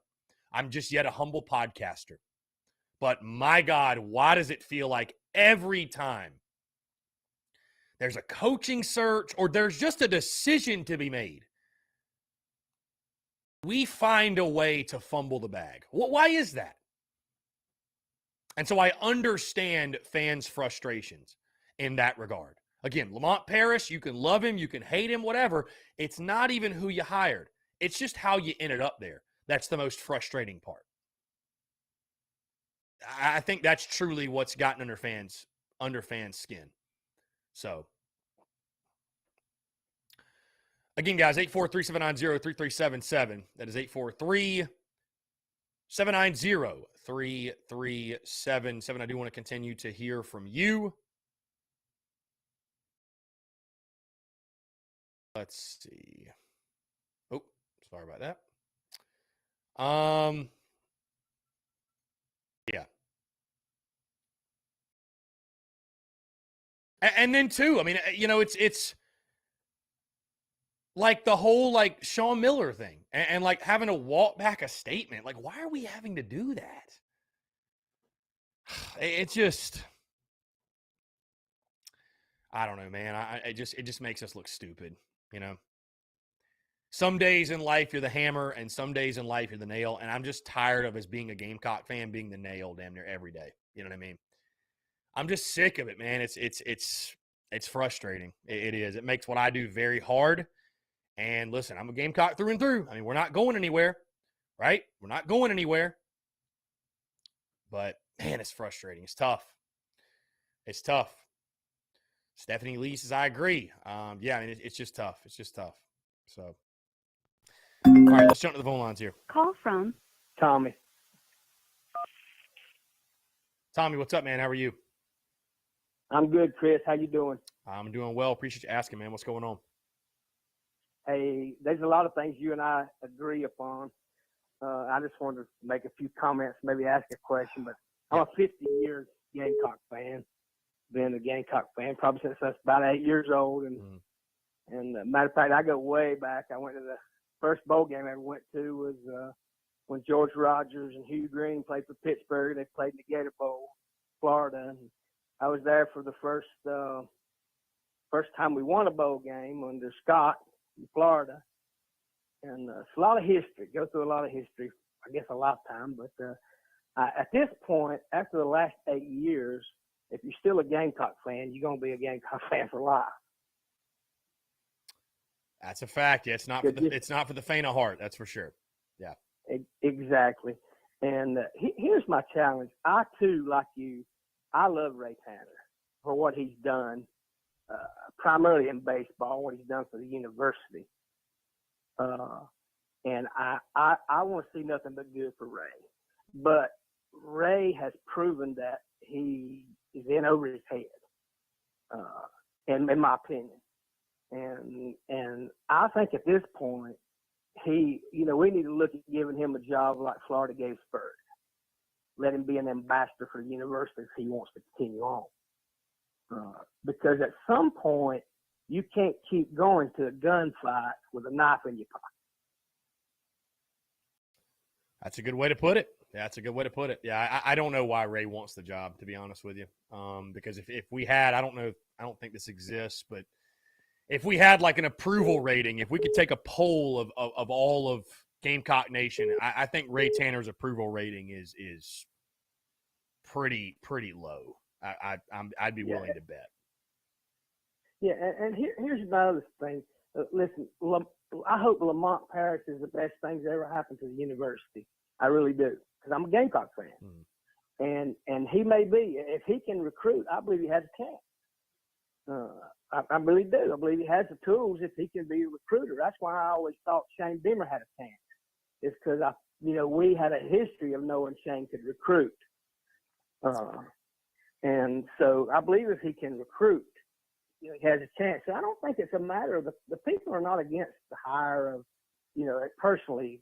I'm just yet a humble podcaster. But, my God, why does it feel like every time there's a coaching search or there's just a decision to be made, we find a way to fumble the bag? Why is that? And so I understand fans' frustrations in that regard. Again, Lamont Paris, you can love him, you can hate him, whatever. It's not even who you hired. It's just how you ended up there. That's the most frustrating part. I think that's truly what's gotten under fans' skin. So, again, guys, 843-790-3377. That is 843-790-3377. I do want to continue to hear from you. Let's see. Oh, sorry about that. Yeah. And then too, I mean, it's like the whole Sean Miller thing and like having to walk back a statement. Like, why are we having to do that? It's just, I don't know, man. It just makes us look stupid. Some days in life you're the hammer and some days in life you're the nail. And I'm just tired of, as being a Gamecock fan, being the nail damn near every day. You know what I mean? I'm just sick of it, man. It's frustrating. It is. It makes what I do very hard. And listen, I'm a Gamecock through and through. I mean, we're not going anywhere, right? We're not going anywhere. But man, it's frustrating. It's tough. It's tough. Stephanie Lee says, I agree. Yeah, I mean, it's just tough. It's just tough. So, all right, let's jump to the phone lines here. Call from Tommy. Tommy, what's up, man? How are you? I'm good, Chris. How you doing? I'm doing well. Appreciate you asking, man. What's going on? Hey, there's a lot of things you and I agree upon. I just wanted to make a few comments, maybe ask a question, but I'm a 50-year Gamecock fan. Been a Gamecock fan probably since I was about 8 years old. And matter of fact, I go way back. I went to the first bowl game I ever went to was when George Rogers and Hugh Green played for Pittsburgh. They played in the Gator Bowl, Florida. And I was there for the first time we won a bowl game under Scott in Florida. And it's a lot of history. Go through a lot of history, I guess a lifetime. But at this point, after the last 8 years, if you're still a Gamecock fan, you're going to be a Gamecock fan for life. That's a fact. Yeah, it's not for the faint of heart. That's for sure. Yeah. Exactly. And here's my challenge. I too, like you, I love Ray Tanner for what he's done, primarily in baseball, what he's done for the university. And I want to see nothing but good for Ray. But Ray has proven that he is in over his head, in my opinion. And I think at this point, we need to look at giving him a job like Florida gave Spurrier. Let him be an ambassador for the university if he wants to continue on. Because at some point, you can't keep going to a gunfight with a knife in your pocket. That's a good way to put it. That's a good way to put it. Yeah, I don't know why Ray wants the job, to be honest with you. Because if we had, I don't think this exists, but if we had like an approval rating, if we could take a poll of all of Gamecock Nation, I think Ray Tanner's approval rating is pretty low. I'd be willing to bet. Yeah, and here's my other thing. Listen, I hope Lamont Paris is the best thing that ever happened to the university. I really do, because I'm a Gamecock fan. And he may be. If he can recruit, I believe he has a chance. I really do. I believe he has the tools if he can be a recruiter. That's why I always thought Shane Beamer had a chance. It's because we had a history of knowing Shane could recruit. And so I believe if he can recruit, he has a chance. So I don't think it's a matter of the people are not against the hire of, it personally,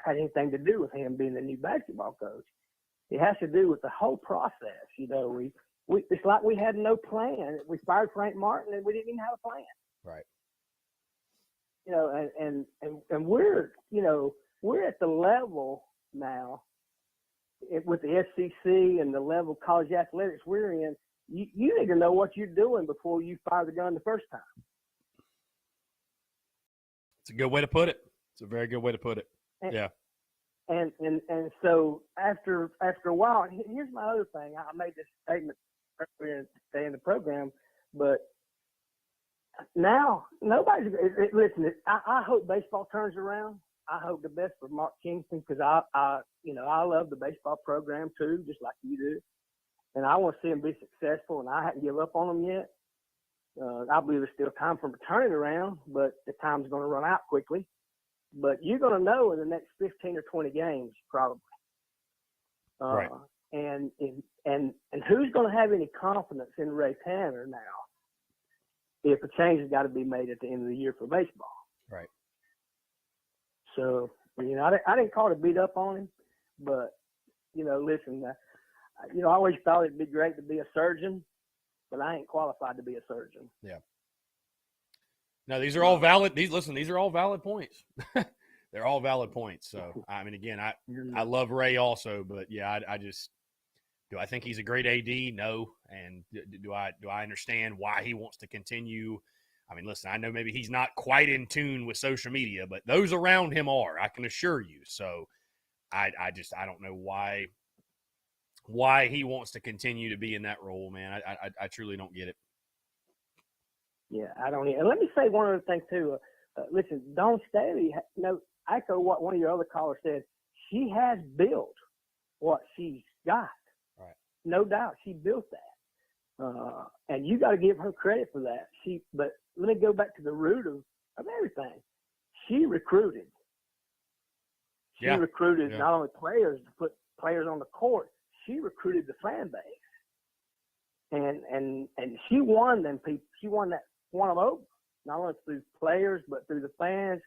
had anything to do with him being the new basketball coach. It has to do with the whole process. It's like we had no plan. We fired Frank Martin and we didn't even have a plan. Right. And we're at the level now with the SEC and the level of college athletics we're in. You need to know what you're doing before you fire the gun the first time. It's a good way to put it. It's a very good way to put it. Yeah. And so after a while, here's my other thing. I made this statement earlier today in the program, but now nobody's listen. I hope baseball turns around. I hope the best for Mark Kingston because I love the baseball program too, just like you do, and I want to see him be successful. And I haven't given up on him yet. I believe there's still time for him to turn it around, but the time's going to run out quickly. But you're going to know in the next 15 or 20 games, probably. Right. And who's going to have any confidence in Ray Tanner now if a change has got to be made at the end of the year for baseball? Right. So, I didn't call to beat up on him, but, listen, I always thought it'd be great to be a surgeon, but I ain't qualified to be a surgeon. Yeah. No, these are all valid. These are all valid points. They're all valid points. So, I mean, again, I love Ray also, but yeah, do I think he's a great AD? No. And do I understand why he wants to continue? I mean, listen, I know maybe he's not quite in tune with social media, but those around him are, I can assure you. So I don't know why he wants to continue to be in that role, man. I truly don't get it. Yeah, I don't. And let me say one other thing too. Listen, Dawn Staley. I echo what one of your other callers said. She has built what she's got. Right. No doubt, she built that, and you got to give her credit for that. But let me go back to the root of everything. She recruited. She recruited not only players to put players on the court. She recruited the fan base, and she won them people. She won them over, not only through players but through the fans.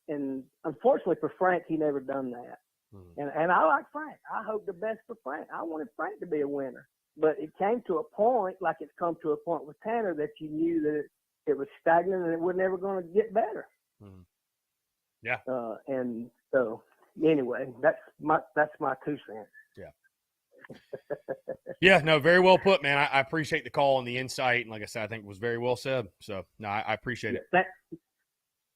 And unfortunately for Frank, he never done that. Mm-hmm. And I like Frank. I hope the best for Frank. I wanted Frank to be a winner, but it came to a point, like it's come to a point with Tanner, that you knew that it was stagnant and it was never going to get better. Mm-hmm. Yeah. And so anyway, that's my 2 cents. Yeah. Yeah, no, very well put, man. I appreciate the call and the insight. And like I said, I think it was very well said. So, no, I appreciate it.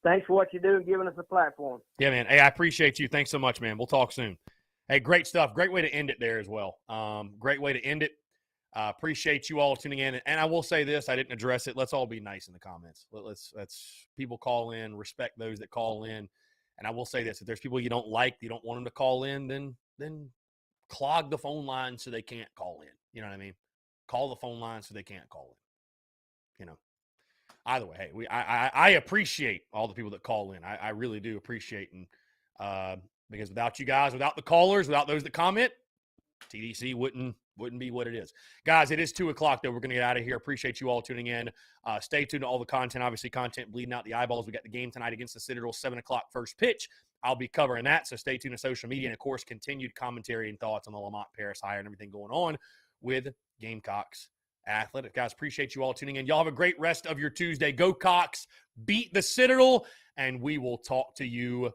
Thanks for what you do and giving us a platform. Yeah, man. Hey, I appreciate you. Thanks so much, man. We'll talk soon. Hey, great stuff. Great way to end it there as well. Great way to end it. Appreciate you all tuning in. And I will say this, I didn't address it. Let's all be nice in the comments. Let's people call in, respect those that call in. And I will say this: if there's people you don't like, you don't want them to call in, then clog the phone line so they can't call in. You know what I mean? Call the phone line so they can't call in. You know. Either way, hey, I appreciate all the people that call in. I really do appreciate, and because without you guys, without the callers, without those that comment, TDC wouldn't be what it is. Guys, it is 2:00 though. We're going to get out of here. Appreciate you all tuning in. Stay tuned to all the content. Obviously, content bleeding out the eyeballs. We got the game tonight against the Citadel, 7:00 first pitch. I'll be covering that, so stay tuned to social media and, of course, continued commentary and thoughts on the Lamont Paris hire and everything going on with Gamecocks Athletic. Guys, appreciate you all tuning in. Y'all have a great rest of your Tuesday. Go Cox, beat the Citadel, and we will talk to you